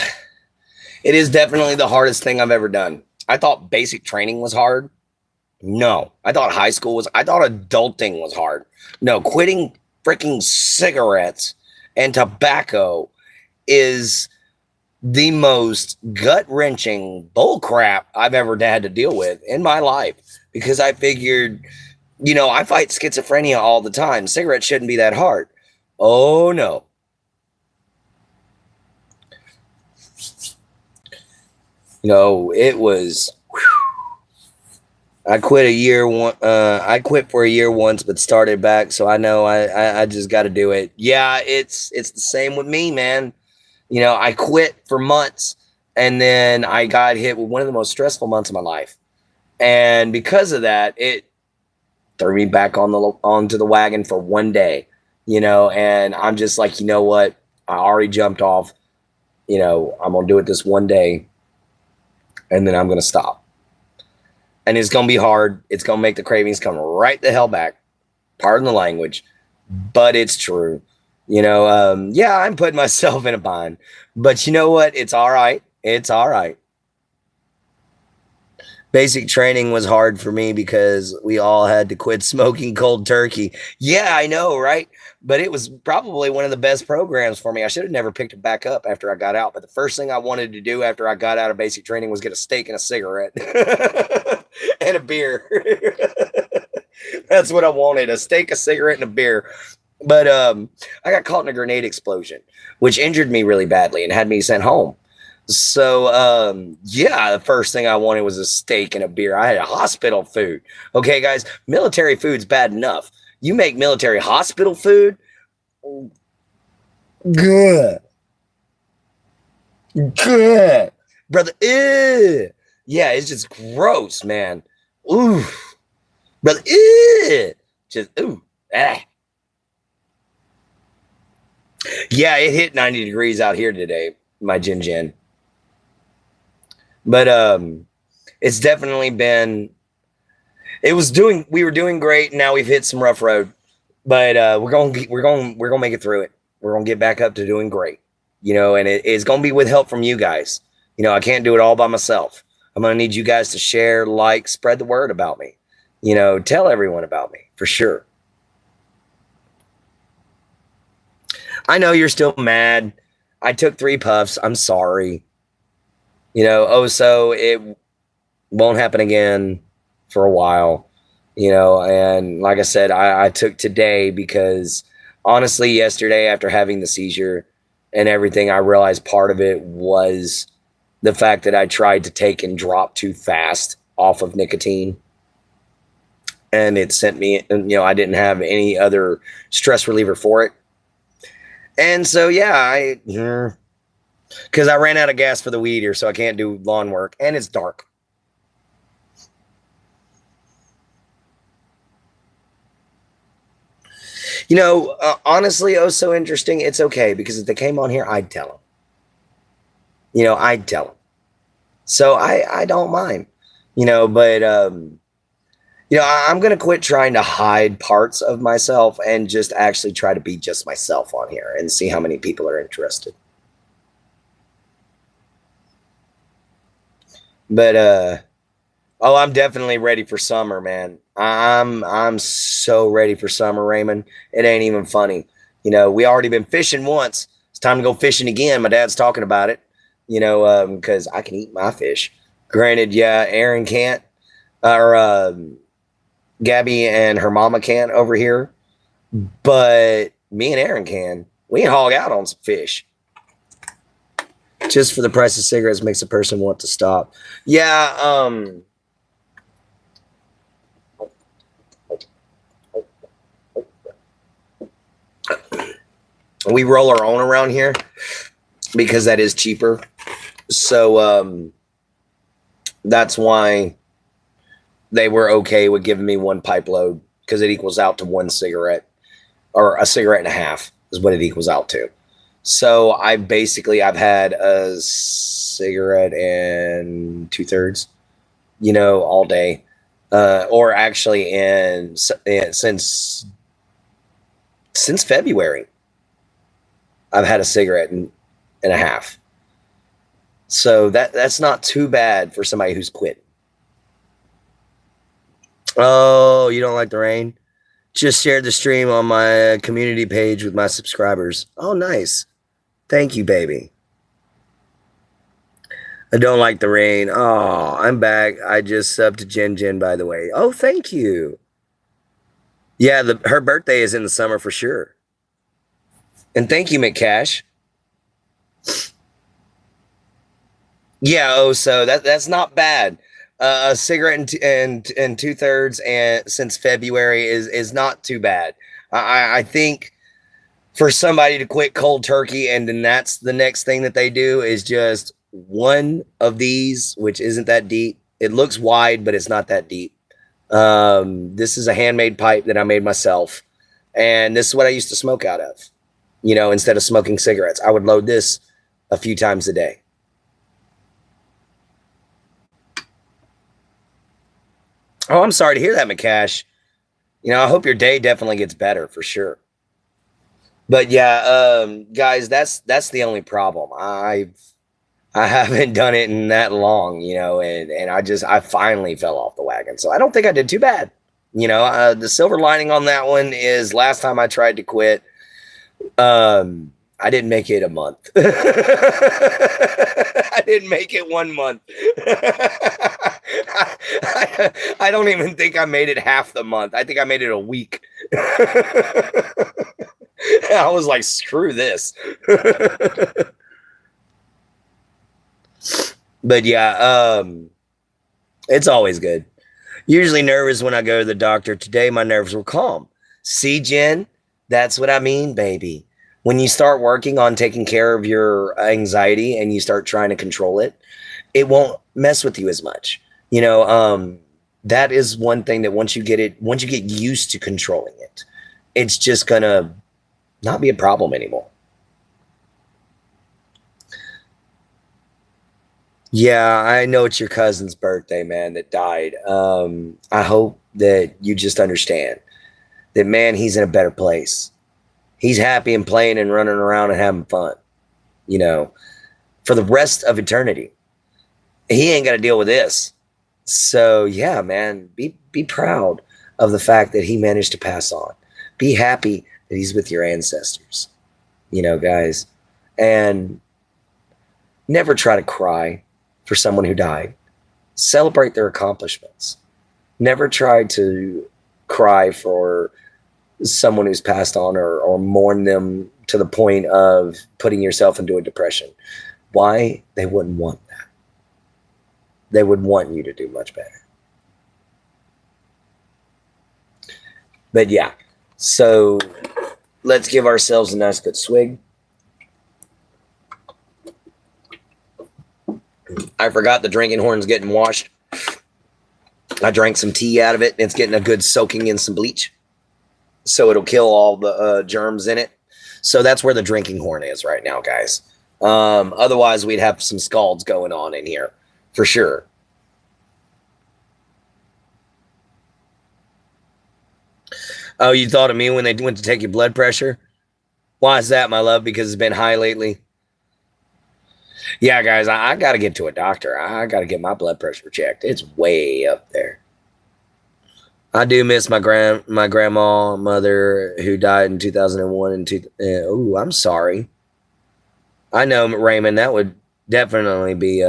it is definitely the hardest thing I've ever done. I thought basic training was hard. No, I thought I thought adulting was hard. No, quitting freaking cigarettes and tobacco is the most gut-wrenching bullcrap I've ever had to deal with in my life, because I figured, you know, I fight schizophrenia all the time. Cigarettes shouldn't be that hard. Oh, no. You know, it was... I quit I quit for a year once, but started back. So I know I just got to do it. Yeah, it's the same with me, man. You know, I quit for months, and then I got hit with one of the most stressful months of my life. And because of that, it threw me back onto the wagon for one day, you know, and I'm just like, you know what? I already jumped off, you know, I'm going to do it this one day, and then I'm going to stop. And it's going to be hard. It's going to make the cravings come right the hell back. Pardon the language, but it's true. You know, yeah, I'm putting myself in a bind, but you know what? It's all right. It's all right. Basic training was hard for me because we all had to quit smoking cold turkey. Yeah, I know, right? But it was probably one of the best programs for me. I should have never picked it back up after I got out. But the first thing I wanted to do after I got out of basic training was get a steak and a cigarette and a beer. That's what I wanted, a steak, a cigarette, and a beer. But I got caught in a grenade explosion, which injured me really badly and had me sent home. So, yeah, the first thing I wanted was a steak and a beer. I had a hospital food. Okay, guys, military food's bad enough. You make military hospital food? Good. Good. Brother, ew. Yeah, it's just gross, man. Ooh. Brother, ew. Just, ooh. Ah. Yeah, it hit 90 degrees out here today, my Jin. But it's definitely been, we were doing great. Now we've hit some rough road, but we're going to make it through it. We're going to get back up to doing great, you know, and it's going to be with help from you guys. You know, I can't do it all by myself. I'm going to need you guys to share, like, spread the word about me, you know, tell everyone about me for sure. I know you're still mad. I took 3 puffs. I'm sorry. You know, oh, so it won't happen again for a while, you know, and like I said, I took today because honestly, yesterday after having the seizure and everything, I realized part of it was the fact that I tried to take and drop too fast off of nicotine. And it sent me, you know, I didn't have any other stress reliever for it. And so, yeah, because I ran out of gas for the weed eater, so I can't do lawn work, and it's dark. You know, honestly, oh, so interesting. It's okay, because if they came on here, I'd tell them. You know, I'd tell them. So I don't mind, you know, but, you know, I'm going to quit trying to hide parts of myself and just actually try to be just myself on here and see how many people are interested. But oh, I'm definitely ready for summer, man. I'm so ready for summer, Raymond. It ain't even funny. You know, we already been fishing once. It's time to go fishing again. My dad's talking about it. You know, because I can eat my fish. Granted, yeah, Aaron can't, or Gabby and her mama can't over here, but me and Aaron can. We can hog out on some fish. Just for the price of cigarettes makes a person want to stop. Yeah, we roll our own around here because that is cheaper. So that's why they were okay with giving me one pipe load, because it equals out to one cigarette, or a cigarette and a half is what it equals out to. So I've had a cigarette and 2/3, all day, or actually since February, I've had a cigarette and a half. So that's not too bad for somebody who's quit. Oh, you don't like the rain? Just shared the stream on my community page with my subscribers. Oh, nice. Thank you, baby. I don't like the rain. Oh, I'm back. I just subbed to Jen, by the way. Oh, thank you. Yeah, her birthday is in the summer for sure. And thank you, McCash. Yeah, so that's not bad. A cigarette and 2/3 and since February is not too bad. I think for somebody to quit cold turkey and then that's the next thing that they do is just one of these, which isn't that deep. It looks wide, but it's not that deep. This is a handmade pipe that I made myself, and this is what I used to smoke out of. Instead of smoking cigarettes, I would load this a few times a day. Oh, I'm sorry to hear that, McCash. I hope your day definitely gets better for sure. But yeah, guys, that's the only problem. I haven't done it in that long, and I finally fell off the wagon. So I don't think I did too bad. The silver lining on that one is last time I tried to quit, I didn't make it a month. I didn't make it 1 month. I don't even think I made it half the month. I think I made it a week. I was like, screw this. But yeah, it's always good. Usually nervous when I go to the doctor. Today, my nerves were calm. See, Jen, that's what I mean, baby. When you start working on taking care of your anxiety and you start trying to control it, it won't mess with you as much. That is one thing that once you get used to controlling it, it's just gonna not be a problem anymore. Yeah, I know it's your cousin's birthday, man, that died. I hope that you just understand that, man, he's in a better place. He's happy and playing and running around and having fun, for the rest of eternity. He ain't got to deal with this. So yeah, man, be proud of the fact that he managed to pass on. Be happy that he's with your ancestors, guys, and never try to cry for someone who died. Celebrate their accomplishments. Never try to cry for someone who's passed on or mourn them to the point of putting yourself into a depression. Why? They wouldn't want that. They would want you to do much better. But yeah, so let's give ourselves a nice good swig. I forgot the drinking horn's getting washed. I drank some tea out of it. It's getting a good soaking in some bleach, so it'll kill all the germs in it. So that's where the drinking horn is right now, guys. Otherwise, we'd have some scalds going on in here for sure. Oh, you thought of me when they went to take your blood pressure? Why is that, my love? Because it's been high lately. Yeah, guys, I got to get to a doctor. I got to get my blood pressure checked. It's way up there. I do miss my grandmother who died in 2001 and oh, I'm sorry. I know, Raymond, that would definitely be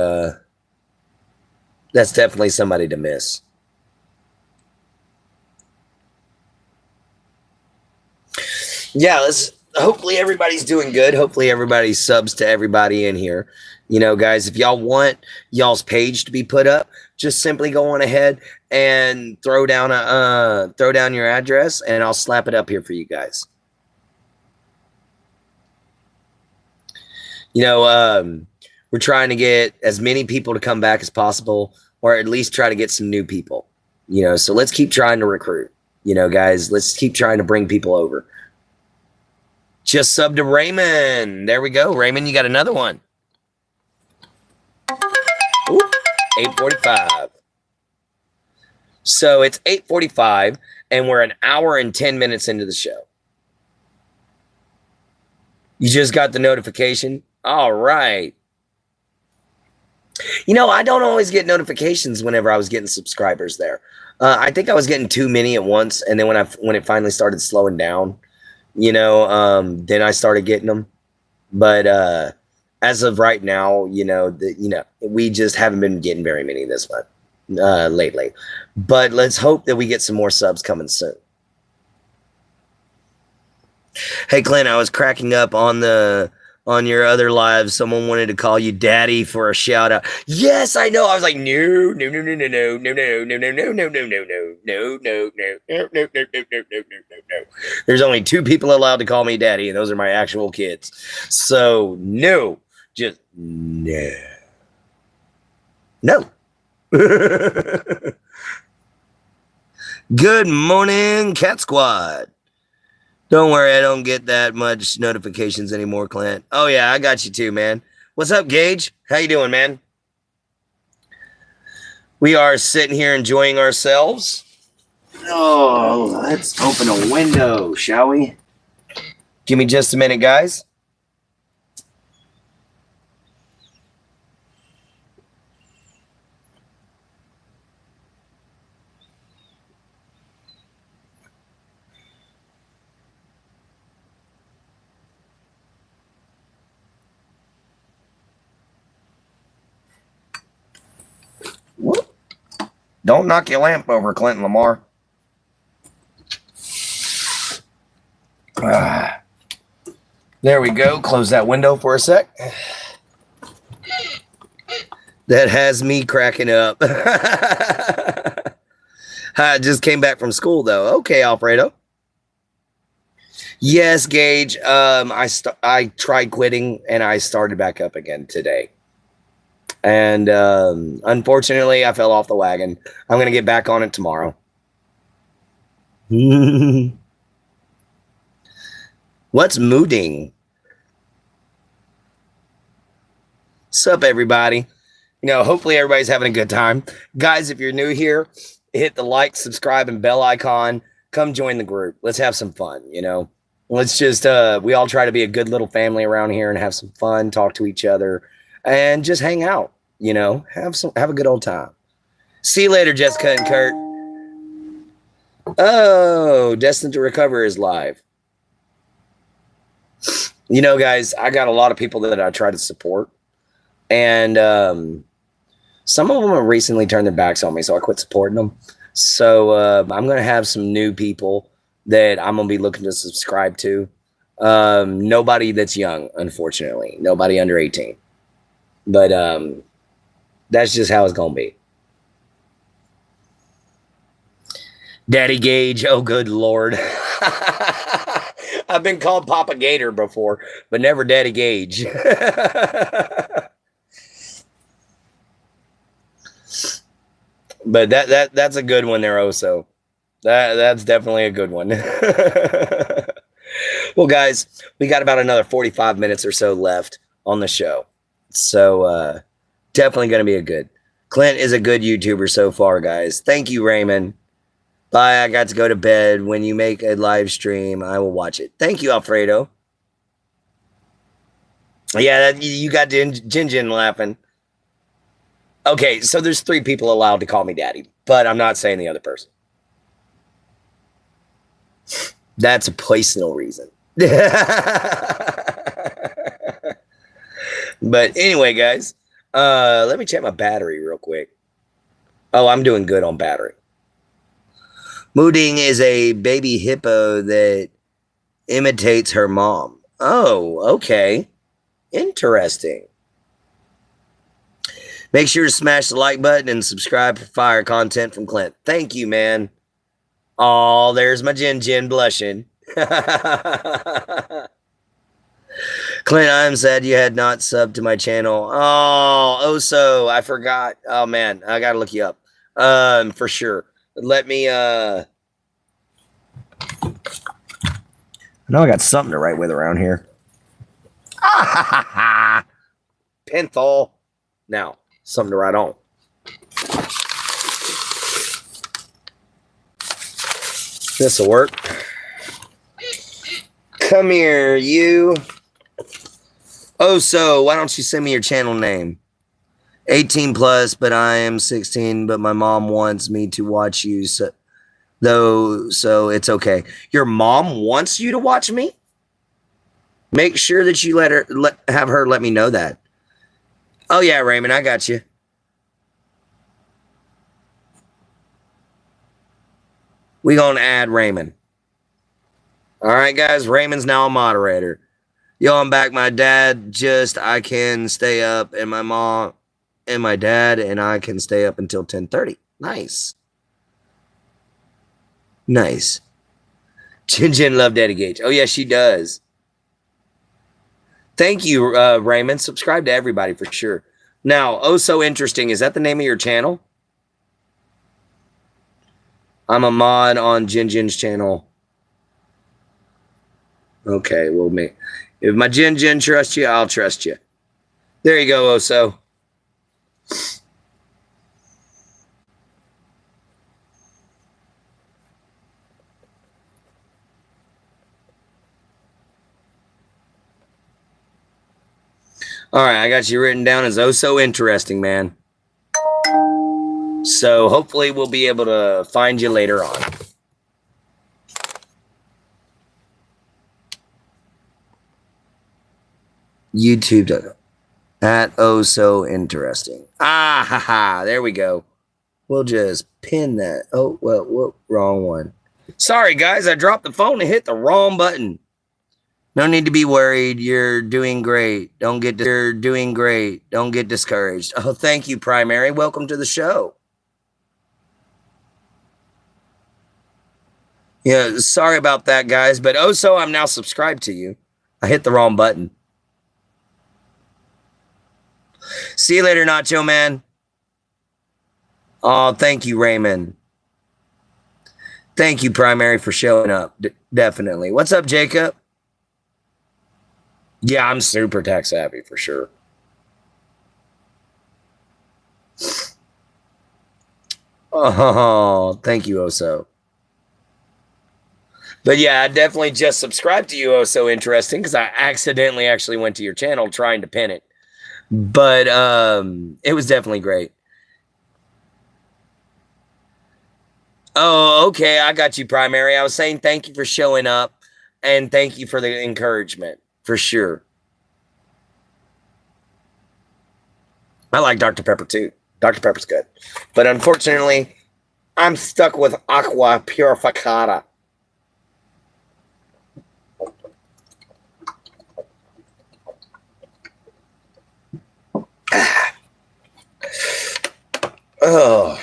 that's definitely somebody to miss. Yeah, hopefully everybody's doing good. Hopefully everybody subs to everybody in here. You know, guys, if y'all want y'all's page to be put up, just simply go on ahead and throw down your address, and I'll slap it up here for you guys. You know, we're trying to get as many people to come back as possible, or at least try to get some new people. You know, so let's keep trying to recruit. You know, guys, let's keep trying to bring people over. Just sub to Raymond. There we go. Raymond, you got another one. Ooh, 8:45. So it's 8:45, and we're an hour and 10 minutes into the show. You just got the notification? All right. You know, I don't always get notifications whenever I was getting subscribers there. I think I was getting too many at once, and then when it finally started slowing down, you know, then I started getting them. But as of right now, you know, we just haven't been getting very many this month lately. But let's hope that we get some more subs coming soon. Hey, Clint, I was cracking up on your other live. Someone wanted to call you daddy for a shout out. Yes, I know. I was like, no. There's only 2 people allowed to call me daddy, and those are my actual kids. So no, just no. Good morning, Cat Squad. Don't worry, I don't get that much notifications anymore, Clint. Oh, yeah, I got you too, man. What's up, Gage? How you doing, man? We are sitting here enjoying ourselves. Oh, let's open a window, shall we? Give me just a minute, guys. Don't knock your lamp over, Clinton Lamar. There we go. Close that window for a sec. That has me cracking up. I just came back from school, though. Okay, Alfredo. Yes, Gage. I tried quitting, and I started back up again today. And unfortunately, I fell off the wagon. I'm going to get back on it tomorrow. What's mooding? Sup, everybody? You know, hopefully everybody's having a good time. Guys, if you're new here, hit the like, subscribe, and bell icon. Come join the group. Let's have some fun, you know. Let's just, we all try to be a good little family around here and have some fun, talk to each other, and just hang out. You know, have a good old time. See you later, Jessica and Kurt. Oh, Destined to Recover is live. You know, guys, I got a lot of people that I try to support, and some of them have recently turned their backs on me, so I quit supporting them. So I'm going to have some new people that I'm going to be looking to subscribe to. Nobody that's young, unfortunately. Nobody under 18. But that's just how it's gonna be. Daddy Gage, oh good Lord. I've been called Papa Gator before, but never Daddy Gage. But that's a good one there, Oso. That's definitely a good one. Well, guys, we got about another 45 minutes or so left on the show. So definitely going to be a good. Clint is a good YouTuber so far, guys. Thank you, Raymond. Bye. I got to go to bed. When you make a live stream, I will watch it. Thank you, Alfredo. Yeah, you got Jin laughing. Okay, so there's 3 people allowed to call me daddy, but I'm not saying the other person. That's a personal reason. But anyway, guys, let me check my battery real quick. Oh, I'm doing good on battery. Mooding is a baby hippo that Imitates her mom. Oh, okay. Interesting. Make sure to smash the like button and subscribe for fire content from Clint. Thank you, man. Oh, there's my Jin blushing. Clint, I'm sad you had not subbed to my channel. So I forgot. Oh man, I gotta look you up. For sure. Let me I know I got something to write with around here. Penthol. Now, something to write on. This'll work. Come here, you. So why don't you send me your channel name? 18 plus, but I am 16, but my mom wants me to watch you, so it's okay. Your mom wants you to watch me? Make sure that you have her let me know that. Oh yeah, Raymond, I got you. We gonna add Raymond. All right, guys, Raymond's now a moderator. Yo, I'm back. My dad I can stay up, and my mom and my dad and I can stay up until 10:30. Nice. Nice. Jin loved Eddie Gage. Oh, yeah, she does. Thank you, Raymond. Subscribe to everybody for sure. Now, Oh So Interesting. Is that the name of your channel? I'm a mod on Jin's channel. Okay, well, if my Jin trusts you, I'll trust you. There you go, Oh So. All right, I got you written down as Oh So Interesting, man. So hopefully we'll be able to find you later on. YouTube at Oh So Interesting. There we go. We'll just pin that. Oh, well, whoop, wrong one. Sorry, guys, I dropped the phone and hit the wrong button. No need to be worried. You're doing great. Don't get discouraged. Oh, thank you, Primary. Welcome to the show. Yeah, sorry about that, guys, but Oh So I'm now subscribed to you. I hit the wrong button. See you later, Nacho Man. Oh, thank you, Raymond. Thank you, Primary, for showing up. Definitely. What's up, Jacob? Yeah, I'm super tech savvy for sure. Oh, thank you, Oh So. But yeah, I definitely just subscribed to you, Oh So Interesting, because I accidentally actually went to your channel trying to pin it. But it was definitely great. Oh, okay. I got you, Primary. I was saying thank you for showing up and thank you for the encouragement, for sure. I like Dr. Pepper too. Dr. Pepper's good. But unfortunately, I'm stuck with Aqua Purificata. Oh.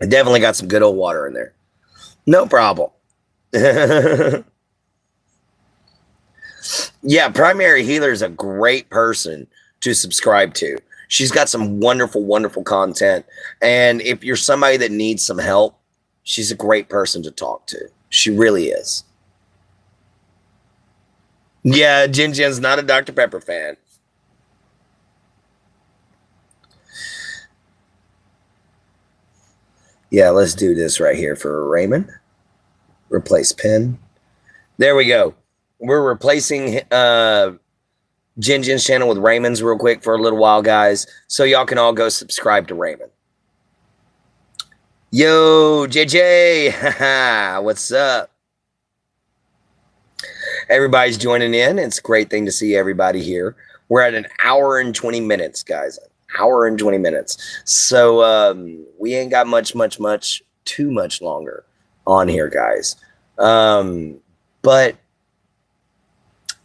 I definitely got some good old water in there. No problem. Yeah, Primary Healer is a great person to subscribe to. She's got some wonderful, wonderful content. And if you're somebody that needs some help, she's a great person to talk to. She really is. Yeah, Jin's not a Dr. Pepper fan. Yeah, let's do this right here for Raymond. Replace pin. There we go. We're replacing Jin's channel with Raymond's real quick for a little while, guys. So y'all can all go subscribe to Raymond. Yo, JJ. What's up? Everybody's joining in. It's a great thing to see everybody here. We're at an hour and 20 minutes, guys. Hour and 20 minutes. So we ain't got too much longer on here, guys. But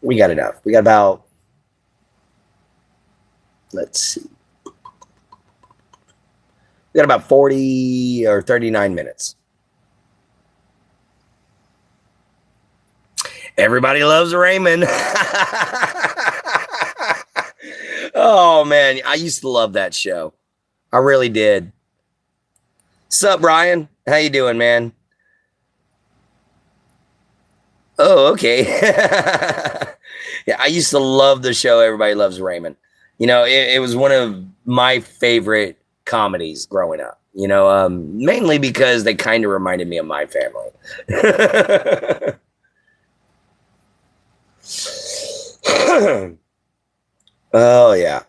we got enough. We got about, let's see, we got about 40 or 39 minutes. Everybody loves Raymond. Oh man, I used to love that show. I really did. Sup, Brian? How you doing, man? Oh, okay. Yeah, I used to love the show Everybody Loves Raymond. You know, it was one of my favorite comedies growing up. You know, mainly because they kind of reminded me of my family. Oh yeah.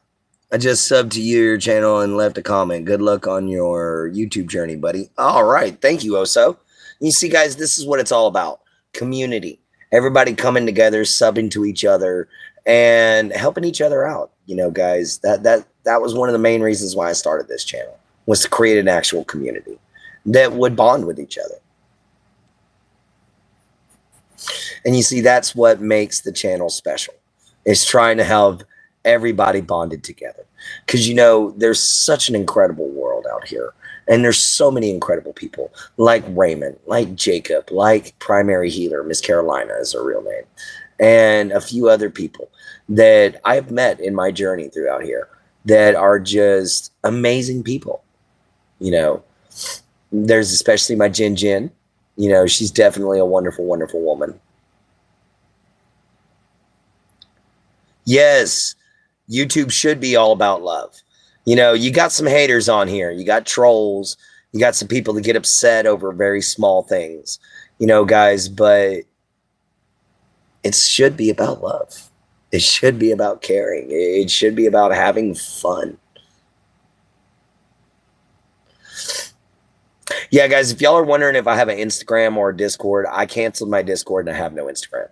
I just subbed to your channel and left a comment. Good luck on your YouTube journey, buddy. All right. Thank you, Oso. You see, guys, this is what it's all about. Community. Everybody coming together, subbing to each other, and helping each other out. You know, guys, that was one of the main reasons why I started this channel, was to create an actual community that would bond with each other. And you see, that's what makes the channel special. It's trying to have everybody bonded together, because you know there's such an incredible world out here, and there's so many incredible people like Raymond, like Jacob, like Primary Healer, Miss Carolina is her real name, and a few other people that I've met in my journey throughout here that are just amazing people. You know, there's especially my Jin Jin. You know, she's definitely a wonderful, wonderful woman. Yes, YouTube should be all about love. You know, you got some haters on here. You got trolls. You got some people that get upset over very small things. You know, guys, but it should be about love. It should be about caring. It should be about having fun. Yeah, guys, if y'all are wondering if I have an Instagram or a Discord, I canceled my Discord and I have no Instagram.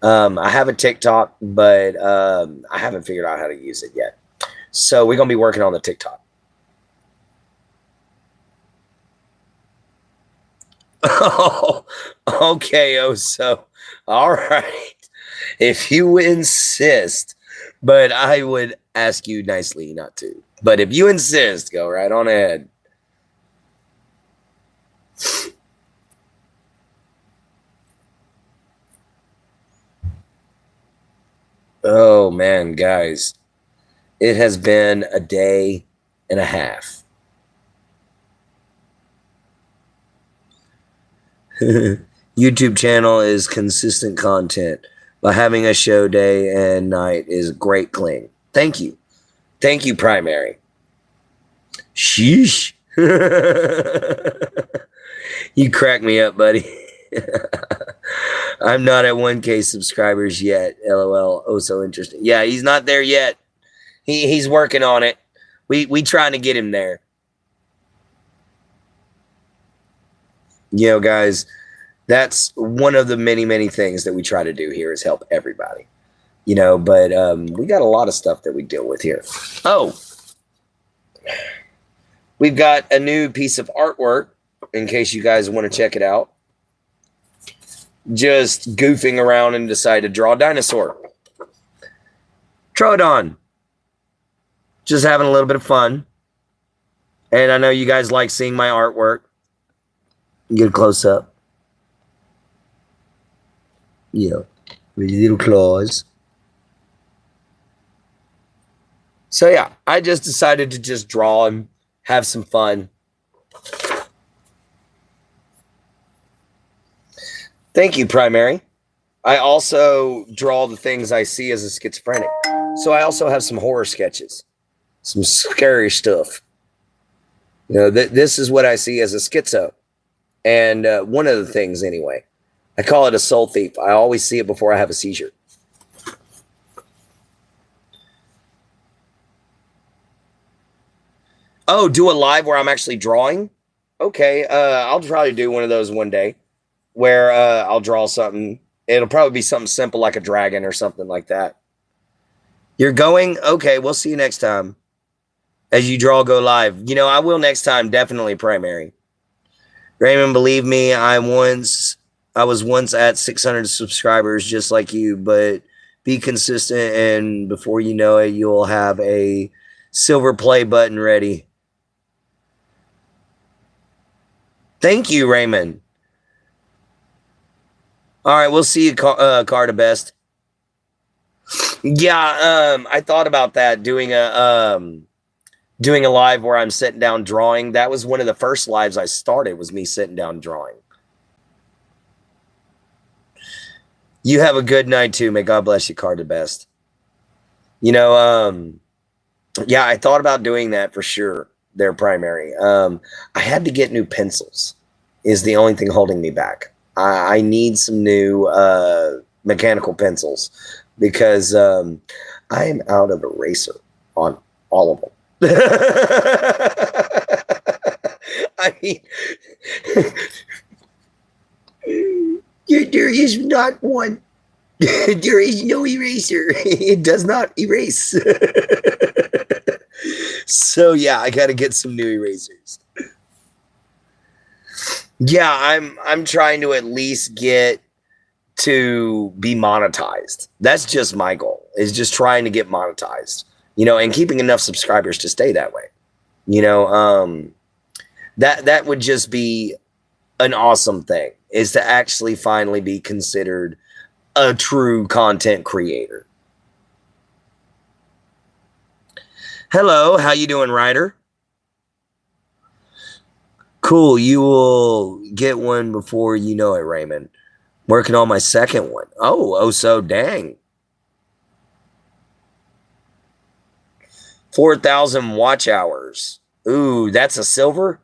I have a TikTok, but I haven't figured out how to use it yet. So we're going to be working on the TikTok. Oh, okay, Oso. All right. If you insist, but I would ask you nicely not to. But if you insist, go right on ahead. Oh, man, guys. It has been a day and a half. YouTube channel is consistent content. By having a show day and night is great cling. Thank you. Thank you, Primary. Sheesh. You crack me up, buddy. I'm not at 1K subscribers yet. LOL. Oh, so interesting. Yeah, he's not there yet. He's working on it. We trying to get him there. You know, guys, that's one of the many, many things that we try to do here is help everybody. You know, but we got a lot of stuff that we deal with here. Oh, we've got a new piece of artwork in case you guys want to check it out. Just goofing around and decide to draw a dinosaur. Troodon. Just having a little bit of fun. And I know you guys like seeing my artwork. Get a close up. Yeah. With little claws. So yeah, I just decided to just draw and have some fun. Thank you, Primary. I also draw the things I see as a schizophrenic. So I also have some horror sketches. Some scary stuff. You know, this is what I see as a schizo. And one of the things, anyway, I call it a soul thief. I always see it before I have a seizure. Oh, do a live where I'm actually drawing? Okay, I'll probably do one of those one day where I'll draw something. It'll probably be something simple like a dragon or something like that. You're going? Okay, we'll see you next time. As you draw, go live. You know, I will next time, definitely, Primary. Raymond, believe me, I once I was once at 600 subscribers just like you, but be consistent, and before you know it, you'll have a silver play button ready. Thank you, Raymond. All right, we'll see you, Carta Best. Yeah, I thought about that, doing a live where I'm sitting down drawing. That was one of the first lives I started, was me sitting down drawing. You have a good night too. May God bless you, Carta Best. You know, yeah, I thought about doing that for sure. Their primary. I had to get new pencils. Is the only thing holding me back. I need some new mechanical pencils because I am out of eraser on all of them. I mean, there is not one. There is no eraser. It does not erase. So yeah, I got to get some new erasers. Yeah, I'm trying to at least get to be monetized. That's just my goal. Is just trying to get monetized. You know, and keeping enough subscribers to stay that way. You know, that would just be an awesome thing, is to actually finally be considered a true content creator. Hello, how you doing, Ryder? Cool, you will get one before you know it, Raymond. Working on my second one. Oh, so dang. 4,000 watch hours. Ooh, that's a silver?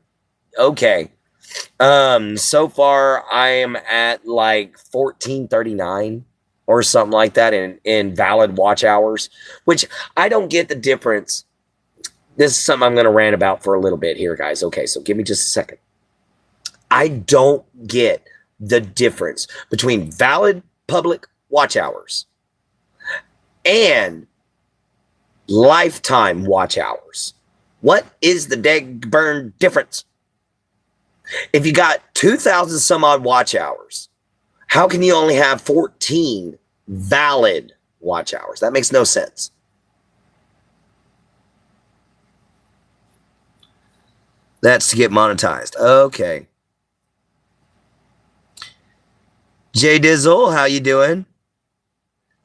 Okay. So far I am at like 1439 or something like that in valid watch hours, which I don't get the difference. This is something I'm going to rant about for a little bit here, guys. Okay, so give me just a second. I don't get the difference between valid public watch hours and lifetime watch hours. What is the dag burn difference? If you got 2,000 some odd watch hours, how can you only have 14 valid watch hours? That makes no sense. That's to get monetized. Okay. Jay Dizzle, how you doing?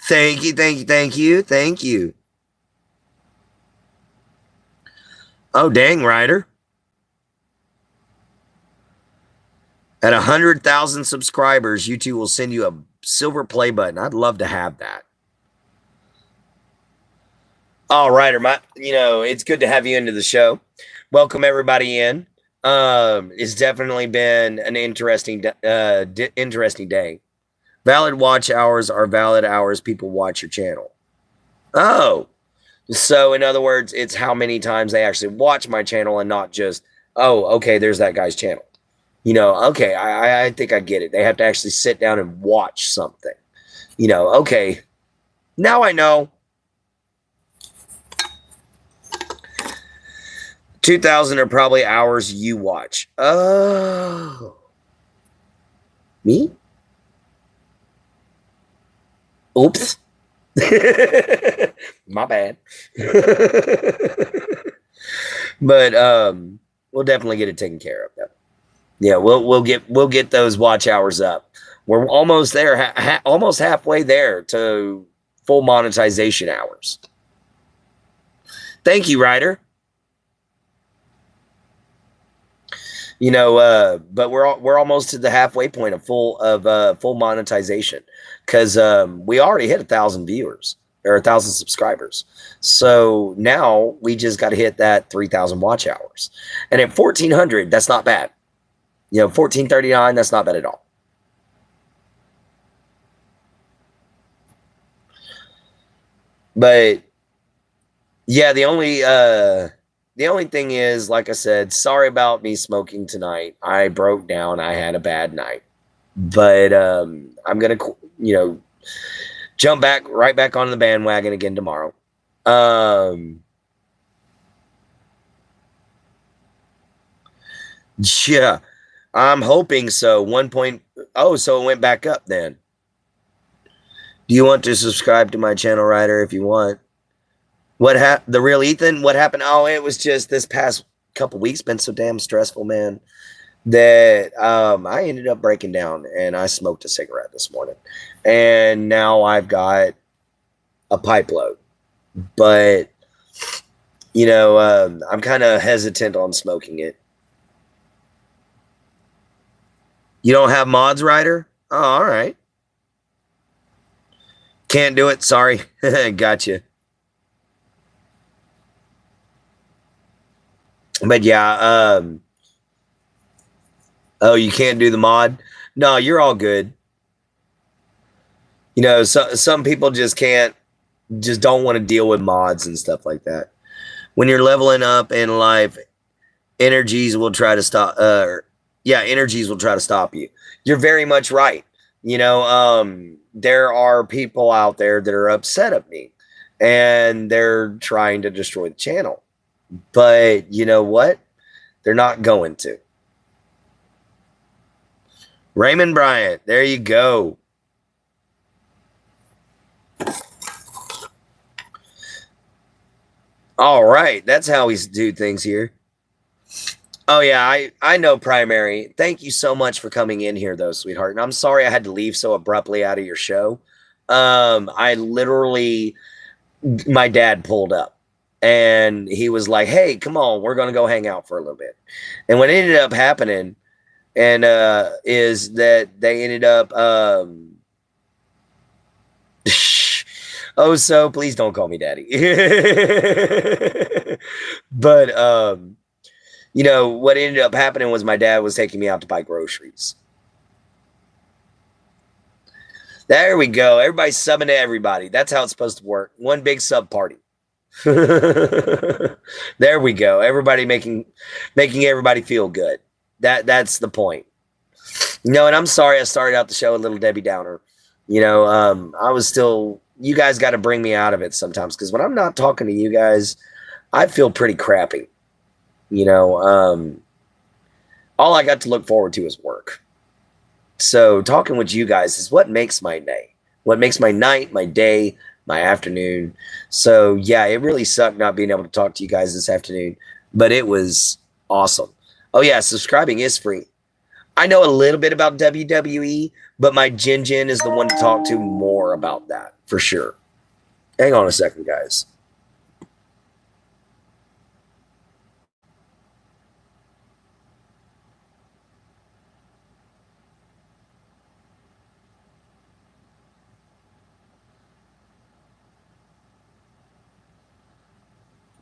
Thank you, thank you, thank you, thank you. Oh, dang, Ryder. At 100,000 subscribers, YouTube will send you a silver play button. I'd love to have that. All right, it's good to have you into the show. Welcome everybody in. It's definitely been an interesting day. Valid watch hours are valid hours people watch your channel. Oh, so in other words, it's how many times they actually watch my channel and not just, oh, okay, there's that guy's channel. You know, okay, I think I get it. They have to actually sit down and watch something. You know, okay, now I know. 2,000 are probably hours you watch. Oh. Me? Oops. My bad. But we'll definitely get it taken care of. Yeah, we'll get those watch hours up. We're almost there, almost halfway there to full monetization hours. Thank you, Ryder. You know, but we're almost to the halfway point of full monetization, because we already hit 1,000 viewers or 1,000 subscribers. So now we just got to hit that 3,000 watch hours, and at 1,400, that's not bad. You know, 1,439, that's not bad at all. But yeah, the only thing is, like I said, sorry about me smoking tonight. I broke down. I had a bad night. But I'm going to, jump right back onto the bandwagon again tomorrow. Yeah, I'm hoping so. Oh, so it went back up then. Do you want to subscribe to my channel, Ryder, if you want? What happened? The real Ethan? What happened? Oh, it was just this past couple weeks been so damn stressful, man, that I ended up breaking down and I smoked a cigarette this morning. And now I've got a pipe load. But, you know, I'm kind of hesitant on smoking it. You don't have mods, Ryder? Oh, all right. Can't do it. Sorry. Gotcha. But yeah, oh, you can't do the mod? No, you're all good. You know, some people just don't want to deal with mods and stuff like that. When you're leveling up in life, energies will try to stop. Energies will try to stop you. You're very much right. You know, there are people out there that are upset at me, and they're trying to destroy the channel. But you know what? They're not going to. Raymond Bryant, there you go. All right, that's how we do things here. Oh yeah, I know Primary. Thank you so much for coming in here though, sweetheart. And I'm sorry I had to leave so abruptly out of your show. I literally, my dad pulled up and he was like, "Hey, come on, we're gonna go hang out for a little bit." And what ended up happening and is that they ended up oh, so please don't call me daddy. But you know, what ended up happening was my dad was taking me out to buy groceries. There we go. Everybody's subbing to everybody. That's how it's supposed to work. One big sub party. There we go. Everybody making everybody feel good. That's the point. You know, and I'm sorry I started out the show a little Debbie Downer. You know, I was still, you guys got to bring me out of it sometimes, because when I'm not talking to you guys, I feel pretty crappy. You know, all I got to look forward to is work. So talking with you guys is what makes my day, what makes my night, my day, my afternoon. So yeah, it really sucked not being able to talk to you guys this afternoon, but it was awesome. Oh yeah, subscribing is free. I know a little bit about WWE, but my Jin is the one to talk to more about that for sure. Hang on a second, guys.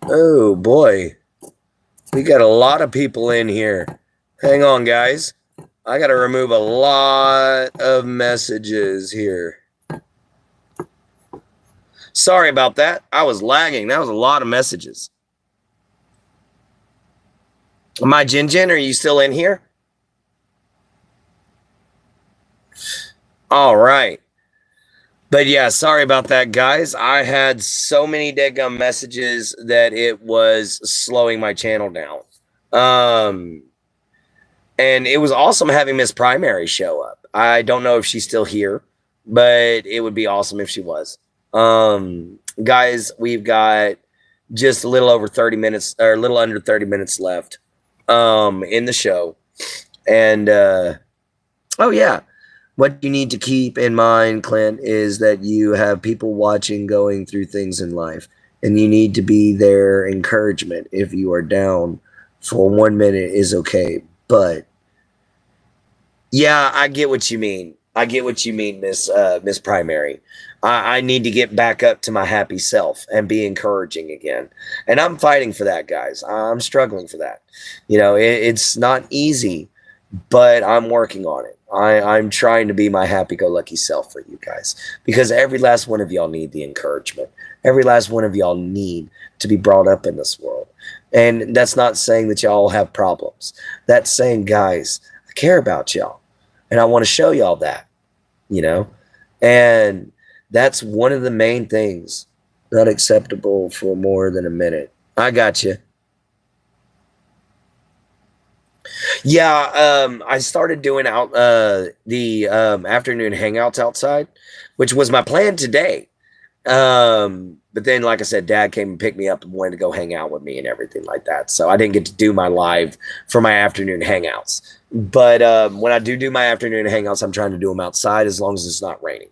Oh boy, we got a lot of people in here. Hang on, guys. I got to remove a lot of messages here. Sorry about that. I was lagging. That was a lot of messages. My Jin, are you still in here? All right. But yeah, sorry about that, guys. I had so many deadgum messages that it was slowing my channel down. And it was awesome having Miss Primary show up. I don't know if she's still here, but it would be awesome if she was. Guys, we've got just a little over 30 minutes, or a little under 30 minutes left in the show. And oh yeah, what you need to keep in mind, Clint, is that you have people watching going through things in life, and you need to be their encouragement. If you are down for 1 minute is okay. But yeah, I get what you mean. I get what you mean, Miss Primary. I need to get back up to my happy self and be encouraging again. And I'm fighting for that, guys. I'm struggling for that. You know, it's not easy, but I'm working on it. I'm trying to be my happy-go-lucky self for you guys, because every last one of y'all need the encouragement. Every last one of y'all need to be brought up in this world. And that's not saying that y'all have problems. That's saying, guys, I care about y'all, and I want to show y'all that, you know? And that's one of the main things. Not acceptable for more than a minute. I got you. Yeah, I started doing out the afternoon hangouts outside, which was my plan today. But then, like I said, Dad came and picked me up and wanted to go hang out with me and everything like that. So I didn't get to do my live for my afternoon hangouts. But when I do my afternoon hangouts, I'm trying to do them outside as long as it's not raining.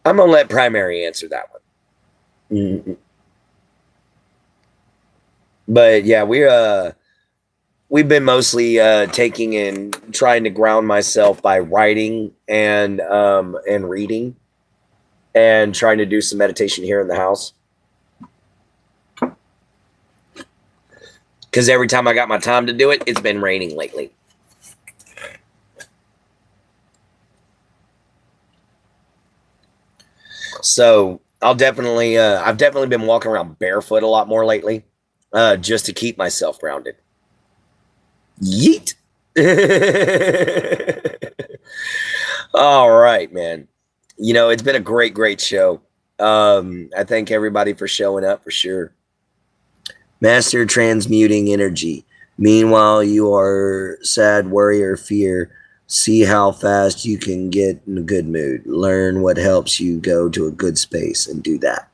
I'm gonna let Primary answer that one. Mm-hmm. But yeah, we've been mostly taking and trying to ground myself by writing and reading and trying to do some meditation here in the house. Because every time I got my time to do it, it's been raining lately. So I've definitely been walking around barefoot a lot more lately, just to keep myself grounded. Yeet. All right, man. You know, it's been a great show. I thank everybody for showing up for sure. Master transmuting energy. Meanwhile, you are sad, worry, or fear. See how fast you can get in a good mood. Learn what helps you go to a good space and do that.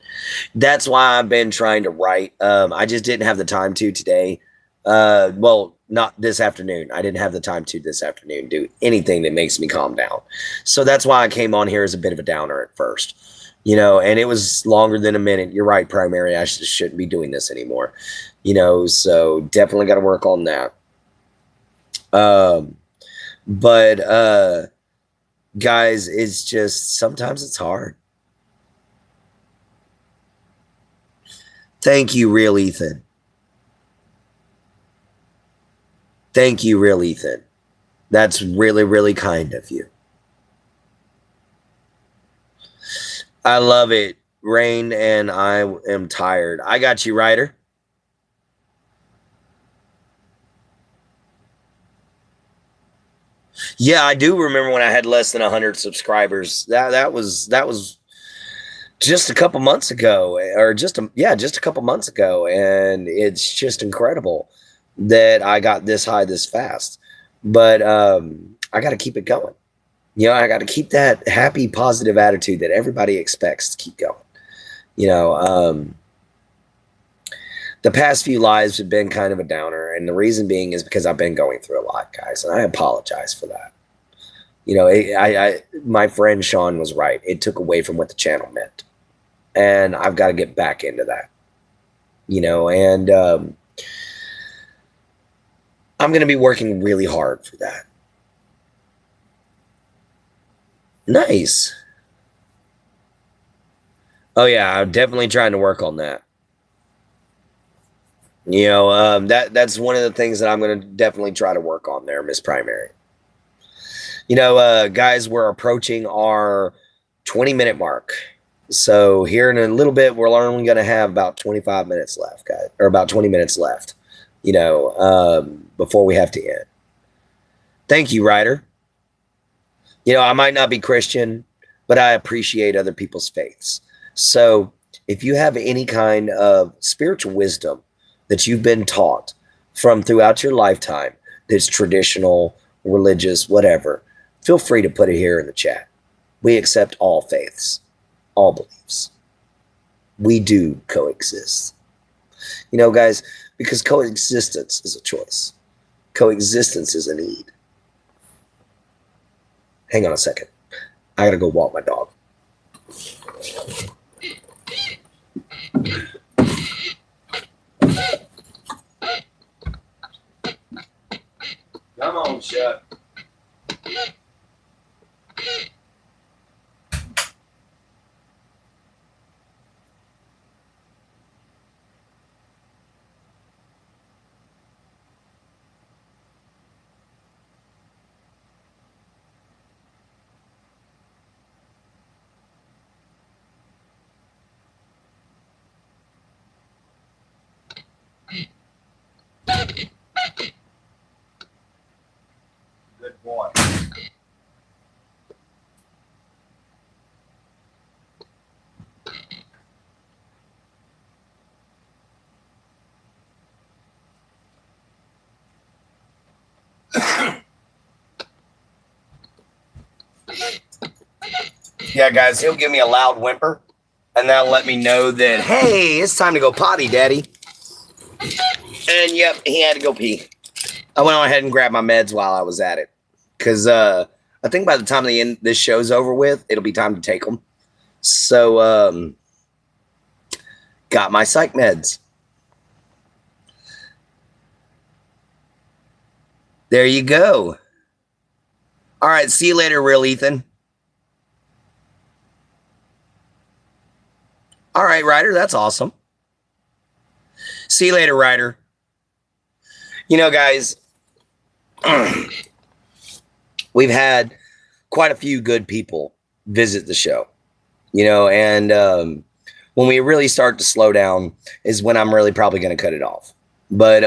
That's why I've been trying to write. I just didn't have the time to today. Well, not this afternoon. I didn't have the time to this afternoon do anything that makes me calm down. So that's why I came on here as a bit of a downer at first. You know, and it was longer than a minute. You're right, Primary. I shouldn't be doing this anymore. You know, so definitely got to work on that. But guys, it's just sometimes it's hard. Thank you, real Ethan. Thank you, real Ethan. That's really kind of you. I love it. Rain and I am tired. I got you, Ryder. Yeah, I do remember when I had less than 100 subscribers. That was just a couple months ago, or just a couple months ago, and it's just incredible that I got this high this fast. But I got to keep it going. You know, I got to keep that happy, positive attitude that everybody expects to keep going. You know, the past few lives have been kind of a downer, and the reason being is because I've been going through a lot, guys, and I apologize for that. You know, my friend Sean was right. It took away from what the channel meant, and I've got to get back into that. You know, and I'm going to be working really hard for that. Nice. Oh yeah, I'm definitely trying to work on that. You know, that's one of the things that I'm going to definitely try to work on there, Miss Primary. You know, guys, we're approaching our 20-minute mark. So here in a little bit, we're only going to have about 25 minutes left, guys, or about 20 minutes left, you know, before we have to end. Thank you, Ryder. You know, I might not be Christian, but I appreciate other people's faiths. So if you have any kind of spiritual wisdom that you've been taught from throughout your lifetime that's traditional, religious, whatever, feel free to put it here in the chat. We accept all faiths, all beliefs. We do coexist. You know, guys, because coexistence is a choice. Coexistence is a need. Hang on a second. I gotta go walk my dog. Come on, Chuck. Yeah, guys, he'll give me a loud whimper, and that'll let me know that, hey, it's time to go potty, Daddy. And yep, he had to go pee. I went on ahead and grabbed my meds while I was at it, because I think by the time this show's over with, it'll be time to take them. So, got my psych meds. There you go. All right, see you later, real Ethan. All right, Ryder, that's awesome. See you later, Ryder. You know, guys, we've had quite a few good people visit the show, you know, and when we really start to slow down is when I'm really probably going to cut it off. But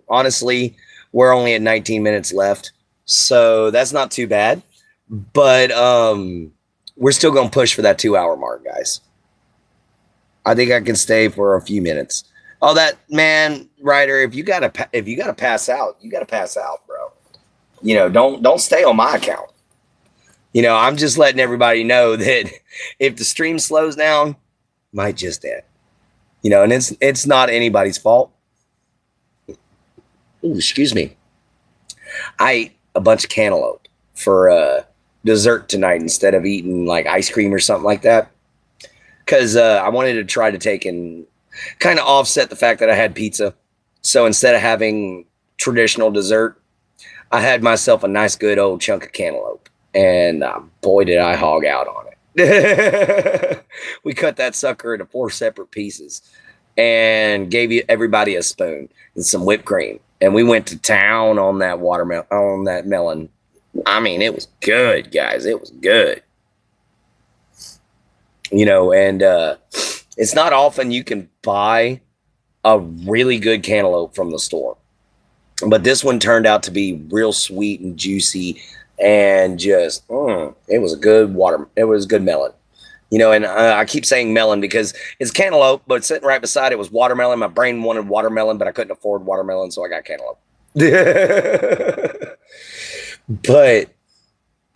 honestly, we're only at 19 minutes left, so that's not too bad. But we're still going to push for that 2-hour mark, guys. I think I can stay for a few minutes. Oh, that man, Ryder, if you gotta pass out, you gotta pass out, bro. You know, don't stay on my account. You know, I'm just letting everybody know that if the stream slows down, might just end. You know, and it's not anybody's fault. Ooh, excuse me. I ate a bunch of cantaloupe for dessert tonight instead of eating like ice cream or something like that. Because I wanted to try to take and kind of offset the fact that I had pizza. So instead of having traditional dessert, I had myself a nice good old chunk of cantaloupe. And boy, did I hog out on it. We cut that sucker into 4 separate pieces and gave everybody a spoon and some whipped cream. And we went to town on that melon. I mean, it was good, guys. It was good. You know, and it's not often you can buy a really good cantaloupe from the store. But this one turned out to be real sweet and juicy and just, it was a good melon. You know, and I keep saying melon because it's cantaloupe, but sitting right beside it was watermelon. My brain wanted watermelon, but I couldn't afford watermelon, so I got cantaloupe. But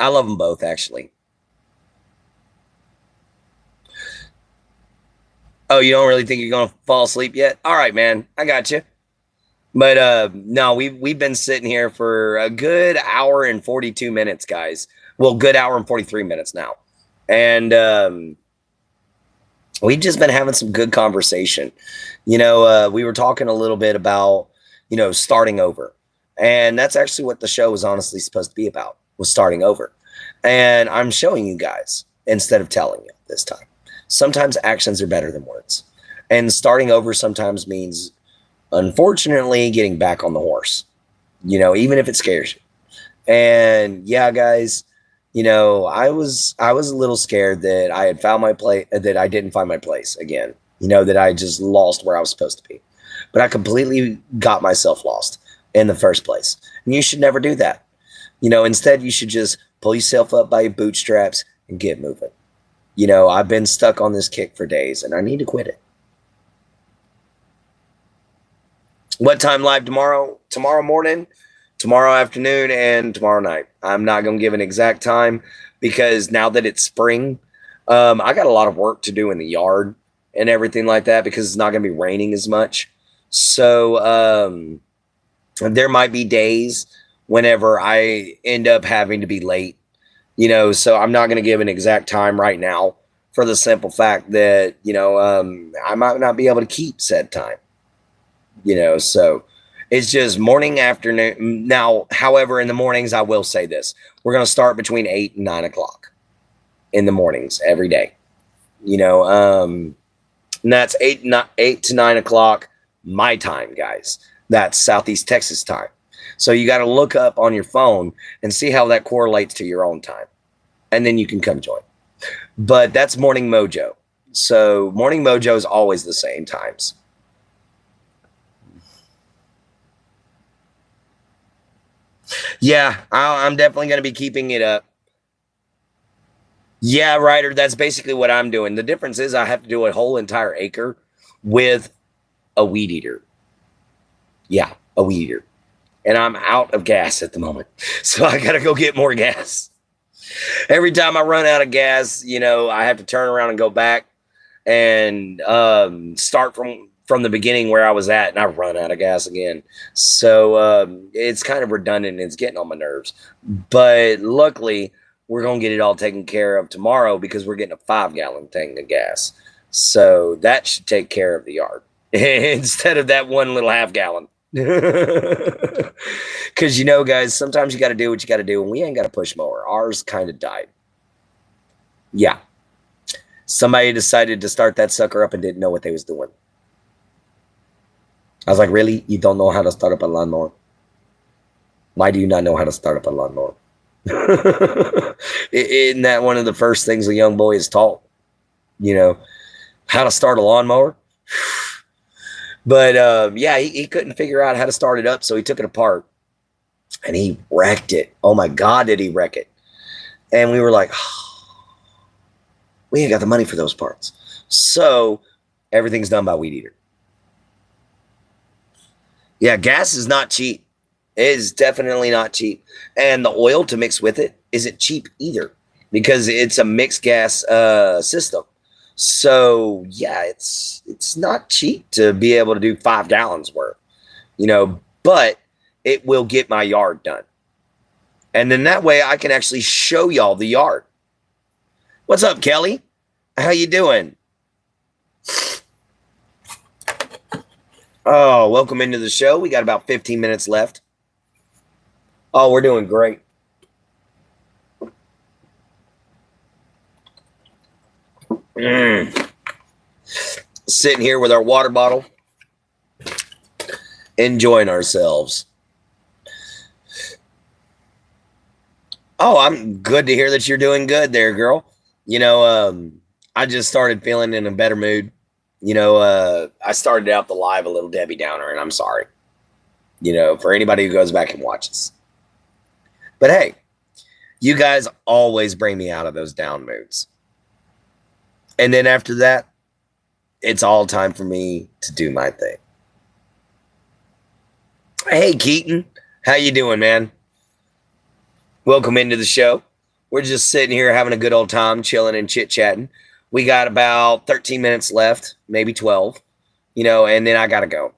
I love them both, actually. Oh, you don't really think you're gonna fall asleep yet? All right, man, I got you. But no, we've been sitting here for a good hour and 42 minutes, guys. Well, good hour and 43 minutes now, and we've just been having some good conversation. You know, we were talking a little bit about, you know, starting over, and that's actually what the show was honestly supposed to be about, was starting over. And I'm showing you guys instead of telling you this time. Sometimes actions are better than words. And starting over sometimes means, unfortunately, getting back on the horse, you know, even if it scares you. And yeah, guys, you know, I was a little scared that I had found my place, that I didn't find my place again, you know, that I just lost where I was supposed to be. But I completely got myself lost in the first place. And you should never do that. You know, instead, you should just pull yourself up by your bootstraps and get moving. You know, I've been stuck on this kick for days, and I need to quit it. What time live tomorrow? Tomorrow morning, tomorrow afternoon, and tomorrow night. I'm not going to give an exact time because now that it's spring, I got a lot of work to do in the yard and everything like that because it's not going to be raining as much. So there might be days whenever I end up having to be late. You know, so I'm not going to give an exact time right now for the simple fact that, you know, I might not be able to keep said time, you know, so it's just morning, afternoon. Now, however, in the mornings, I will say this, we're going to start between 8 and 9 o'clock in the mornings every day, you know, and that's 8 to 9 o'clock my time, guys. That's Southeast Texas time. So you got to look up on your phone and see how that correlates to your own time. And then you can come join. But that's Morning Mojo. So Morning Mojo is always the same times. Yeah, I'm definitely going to be keeping it up. Yeah, Ryder, that's basically what I'm doing. The difference is I have to do a whole entire acre with a weed eater. Yeah, a weed eater. And I'm out of gas at the moment. So I got to go get more gas. Every time I run out of gas, I have to turn around and go back and start from the beginning where I was at, and I run out of gas again. So it's kind of redundant and it's getting on my nerves. But luckily, we're going to get it all taken care of tomorrow because we're getting a 5-gallon tank of gas. So that should take care of the yard instead of that one little half-gallon. Because, guys, sometimes you got to do what you got to do, and we ain't got a push mower. Ours kind of died. Yeah. Somebody decided to start that sucker up and didn't know what they was doing. I was like, really? You don't know how to start up a lawnmower? Why do you not know how to start up a lawnmower? Isn't that one of the first things a young boy is taught? How to start a lawnmower? But yeah, he couldn't figure out how to start it up, so he took it apart and he wrecked it. Oh my God, did he wreck it? And we were like, oh, we ain't got the money for those parts. So everything's done by Weed Eater. Yeah, gas is not cheap. It is definitely not cheap. And the oil to mix with it isn't cheap either because it's a mixed gas system. So yeah, it's not cheap to be able to do 5 gallons worth, but it will get my yard done. And then that way I can actually show y'all the yard. What's up, Kelly? How you doing? Oh, welcome into the show. We got about 15 minutes left. Oh, we're doing great. Sitting here with our water bottle, enjoying ourselves. Oh, I'm good to hear that you're doing good there, girl. I just started feeling in a better mood. I started out the live a little Debbie Downer, and I'm sorry. For anybody who goes back and watches. But hey, you guys always bring me out of those down moods. And then after that, it's all time for me to do my thing. Hey, Keaton. How you doing, man? Welcome into the show. We're just sitting here having a good old time, chilling and chit-chatting. We got about 13 minutes left, maybe 12, and then I got to go.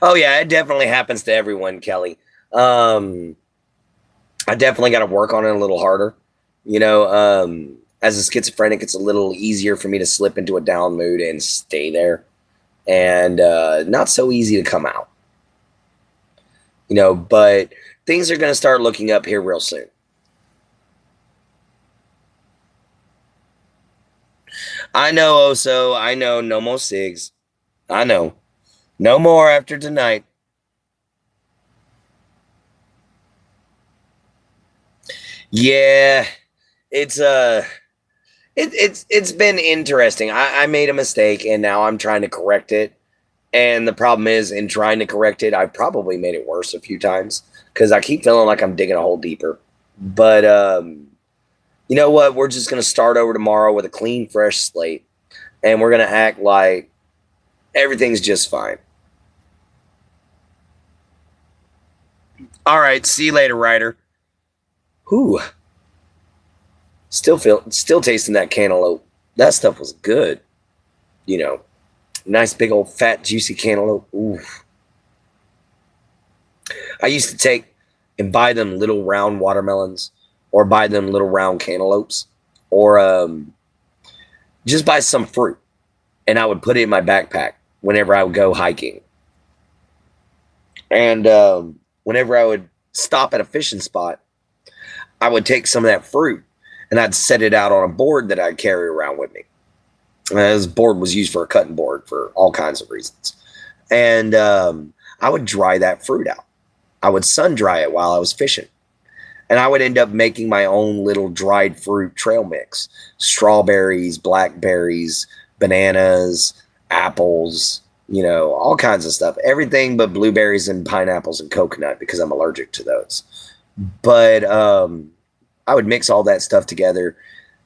Oh, yeah, it definitely happens to everyone, Kelly. I definitely got to work on it a little harder. As a schizophrenic, it's a little easier for me to slip into a down mood and stay there. And not so easy to come out. But things are going to start looking up here real soon. I know, Oso. I know. No more cigs. I know. No more after tonight. Yeah, it's been interesting. I made a mistake and now I'm trying to correct it. And the problem is, in trying to correct it, I probably made it worse a few times because I keep feeling like I'm digging a hole deeper. But you know what? We're just going to start over tomorrow with a clean, fresh slate. And we're going to act like everything's just fine. All right. See you later, Ryder. Whew. Still tasting that cantaloupe. That stuff was good. Nice big old fat juicy cantaloupe. Ooh. I used to take and buy them little round watermelons or buy them little round cantaloupes or just buy some fruit and I would put it in my backpack whenever I would go hiking. And whenever I would stop at a fishing spot, I would take some of that fruit and I'd set it out on a board that I'd carry around with me. This board was used for a cutting board for all kinds of reasons. And I would dry that fruit out. I would sun dry it while I was fishing. And I would end up making my own little dried fruit trail mix. Strawberries, blackberries, bananas, apples, all kinds of stuff. Everything but blueberries and pineapples and coconut because I'm allergic to those. But I would mix all that stuff together.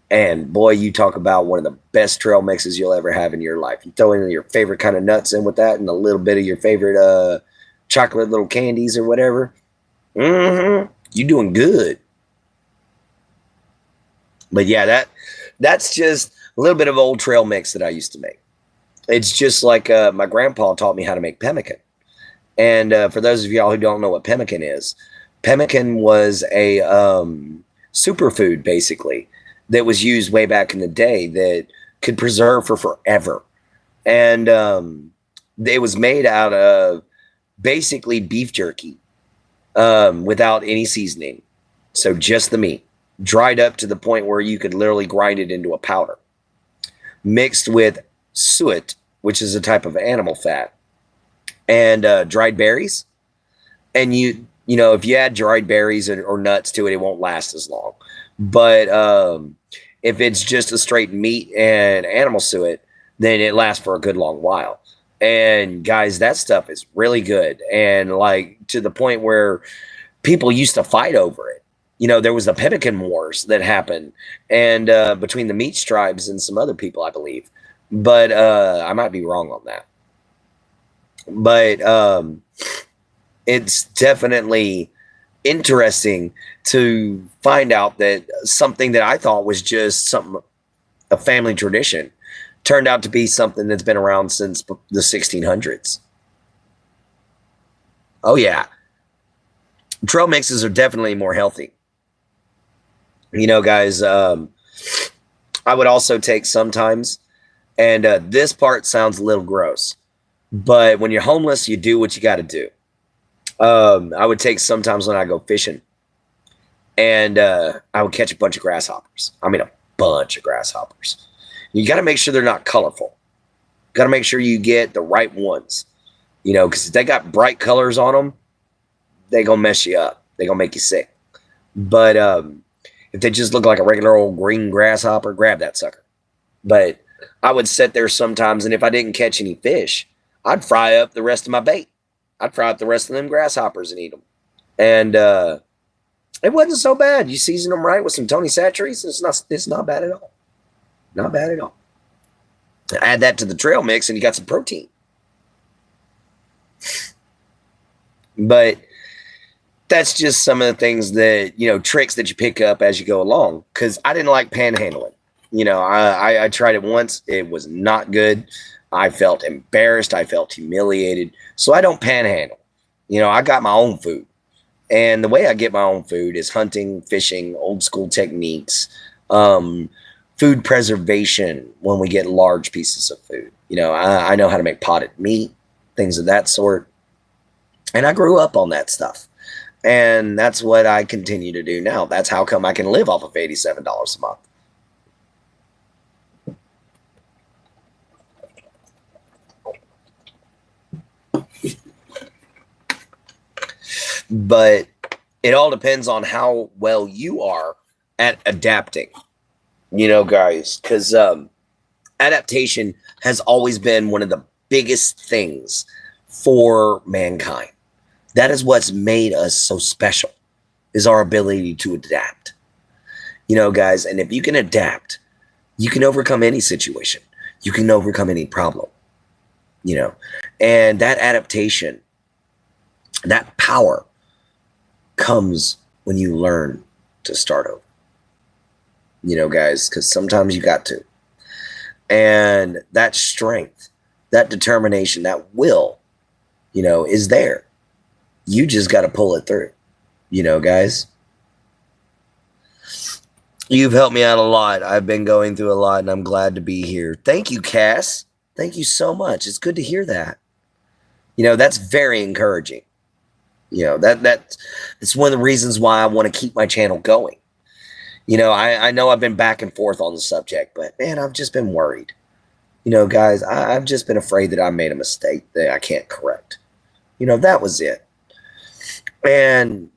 And boy, you talk about one of the best trail mixes you'll ever have in your life. You throw in your favorite kind of nuts in with that and a little bit of your favorite chocolate little candies or whatever. You're doing good. But yeah, that's just a little bit of old trail mix that I used to make. It's just like my grandpa taught me how to make pemmican. And for those of y'all who don't know what pemmican was a superfood basically that was used way back in the day that could preserve for forever. And it was made out of basically beef jerky without any seasoning. So just the meat, dried up to the point where you could literally grind it into a powder, mixed with suet, which is a type of animal fat, and dried berries. And you know, if you add dried berries or nuts to it, it won't last as long. But if it's just a straight meat and animal suet, then it lasts for a good long while. And guys, that stuff is really good. And like to the point where people used to fight over it. You know, there was the pemmican wars that happened, and between the meat tribes and some other people, I believe. But I might be wrong on that. But it's definitely interesting to find out that something that I thought was just something, a family tradition, turned out to be something that's been around since the 1600s. Oh yeah. Trail mixes are definitely more healthy. You know, guys, I would also take sometimes, and this part sounds a little gross, but when you're homeless, you do what you got to do. I would take sometimes when I go fishing, and I would catch a bunch of grasshoppers. I mean, a bunch of grasshoppers. You got to make sure they're not colorful. Got to make sure you get the right ones, you know, because if they got bright colors on them, they're going to mess you up. They're going to make you sick. But if they just look like a regular old green grasshopper, grab that sucker. But I would sit there sometimes, and if I didn't catch any fish, I'd fry up the rest of my bait. I'd fry up the rest of them grasshoppers and eat them. And it wasn't so bad. You season them right with some Tony Chachere's, it's not bad at all. Not bad at all. Add that to the trail mix, and you got some protein. But that's just some of the things that, you know, tricks that you pick up as you go along. Because I didn't like panhandling. You know, I tried it once. It was not good. I felt embarrassed. I felt humiliated. So I don't panhandle. You know, I got my own food. And the way I get my own food is hunting, fishing, old school techniques, food preservation when we get large pieces of food. You know, I know how to make potted meat, things of that sort. And I grew up on that stuff. And that's what I continue to do now. That's how come I can live off of $87 a month. But it all depends on how well you are at adapting, you know, guys, because adaptation has always been one of the biggest things for mankind. That is what's made us so special, is our ability to adapt. You know, guys, and if you can adapt, you can overcome any situation. You can overcome any problem, you know, and that adaptation, that power comes when you learn to start over, you know, guys, because sometimes you got to. And that strength, that determination, that will, you know, is there. You just got to pull it through, you know, guys. You've helped me out a lot. I've been going through a lot, and I'm glad to be here. Thank you, Cass. Thank you so much. It's good to hear that. You know, that's very encouraging. You know, that's one of the reasons why I want to keep my channel going. You know, I know I've been back and forth on the subject, but man, I've just been worried. You know, guys, I've just been afraid that I made a mistake that I can't correct. You know, that was it. And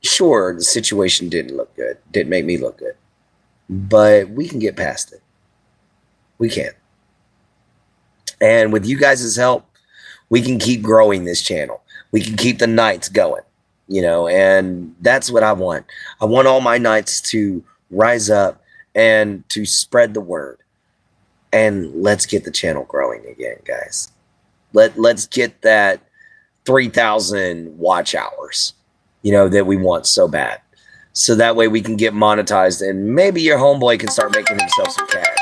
sure, the situation didn't look good. Didn't make me look good. But we can get past it. We can. And with you guys' help, we can keep growing this channel. We can keep the nights going, you know, and that's what I want. I want all my nights to rise up and to spread the word. And let's get the channel growing again, guys. Let's get that 3,000 watch hours, you know, that we want so bad. so that way we can get monetized and maybe your homeboy can start making himself some cash.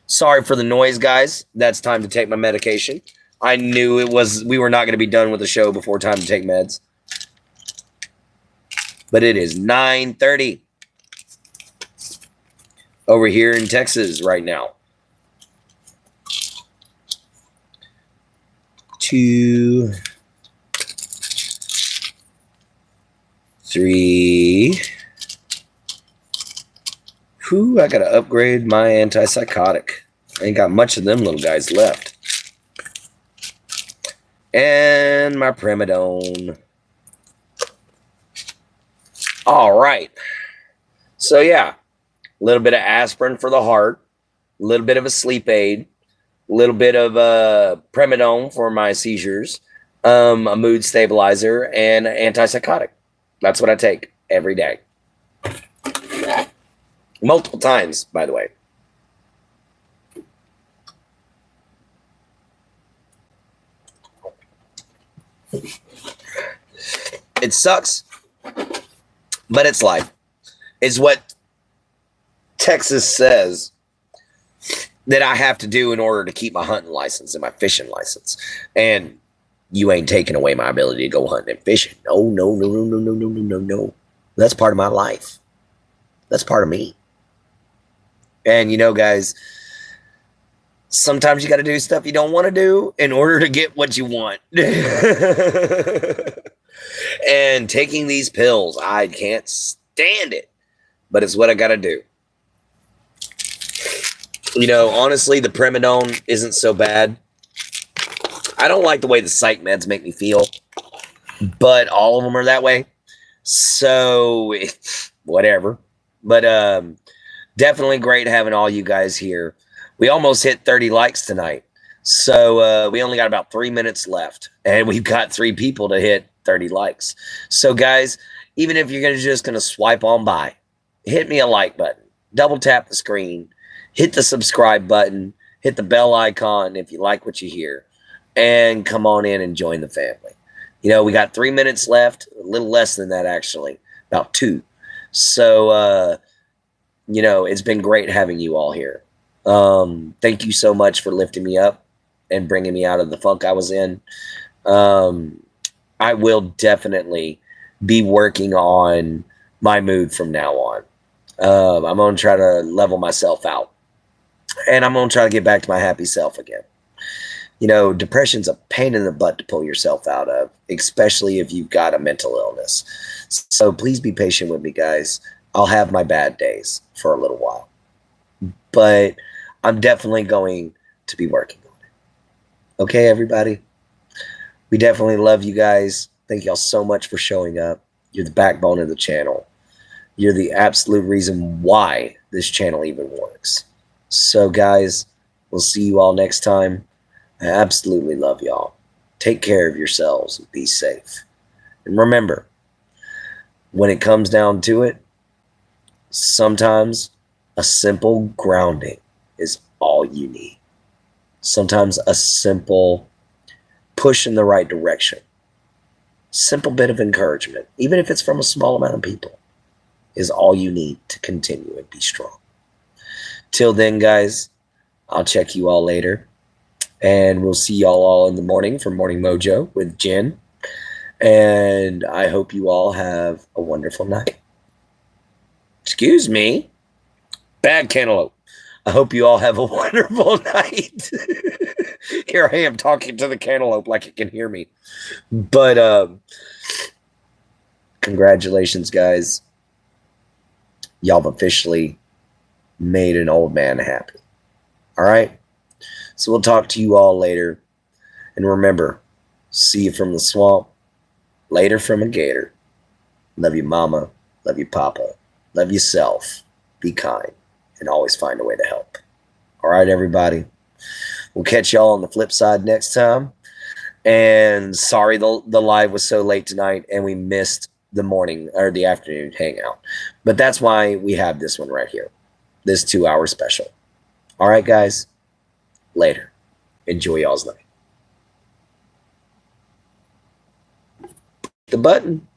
Sorry for the noise, guys. That's time to take my medication. I knew we were not going to be done with the show before time to take meds. But it is 9:30 over here in Texas right now. 2, 3. Whew, I got to upgrade my antipsychotic. I ain't got much of them little guys left. And my Primidone. All right. So, yeah, a little bit of aspirin for the heart, a little bit of a sleep aid, a little bit of Primidone for my seizures, a mood stabilizer, and antipsychotic. That's what I take every day. Multiple times, by the way. It sucks, but it's life. It's what Texas says that I have to do in order to keep my hunting license and my fishing license. And you ain't taking away my ability to go hunting and fishing. No. That's part of my life. That's part of me. And, you know, guys, sometimes you got to do stuff you don't want to do in order to get what you want. And taking these pills, I can't stand it. But it's what I got to do. You know, honestly, the Primidone isn't so bad. I don't like the way the psych meds make me feel. But all of them are that way. So, whatever. But, definitely great having all you guys here. We almost hit 30 likes tonight. So we only got about 3 minutes left. And we've got 3 people to hit 30 likes. So guys, even if you're just going to swipe on by, hit me a like button. Double tap the screen. Hit the subscribe button. Hit the bell icon if you like what you hear. And come on in and join the family. You know, we got 3 minutes left. A little less than that, actually. About 2. So, you know, it's been great having you all here. Thank you so much for lifting me up and bringing me out of the funk I was in. I will definitely be working on my mood from now on. I'm going to try to level myself out. And I'm going to try to get back to my happy self again. You know, depression's a pain in the butt to pull yourself out of, especially if you've got a mental illness. So please be patient with me, guys. I'll have my bad days for a little while. But I'm definitely going to be working on it. Okay, everybody? We definitely love you guys. Thank y'all so much for showing up. You're the backbone of the channel. You're the absolute reason why this channel even works. So, guys, we'll see you all next time. I absolutely love y'all. Take care of yourselves and be safe. And remember, when it comes down to it, sometimes a simple grounding is all you need. Sometimes a simple push in the right direction, simple bit of encouragement, even if it's from a small amount of people, is all you need to continue and be strong. Till then, guys, I'll check you all later. And we'll see y'all all in the morning for Morning Mojo with Jen. And I hope you all have a wonderful night. Excuse me. Bad cantaloupe. I hope you all have a wonderful night. Here I am talking to the cantaloupe like it can hear me. But congratulations, guys. Y'all have officially made an old man happy. All right? So we'll talk to you all later. And remember, see you from the swamp. Later from a gator. Love you, mama. Love you, papa. Love yourself. Be kind. And always find a way to help. All right, everybody. We'll catch y'all on the flip side next time. And sorry the live was so late tonight and we missed the morning or the afternoon hangout. But that's why we have this one right here. This 2-hour special. All right, guys. Later. Enjoy y'all's night. The button.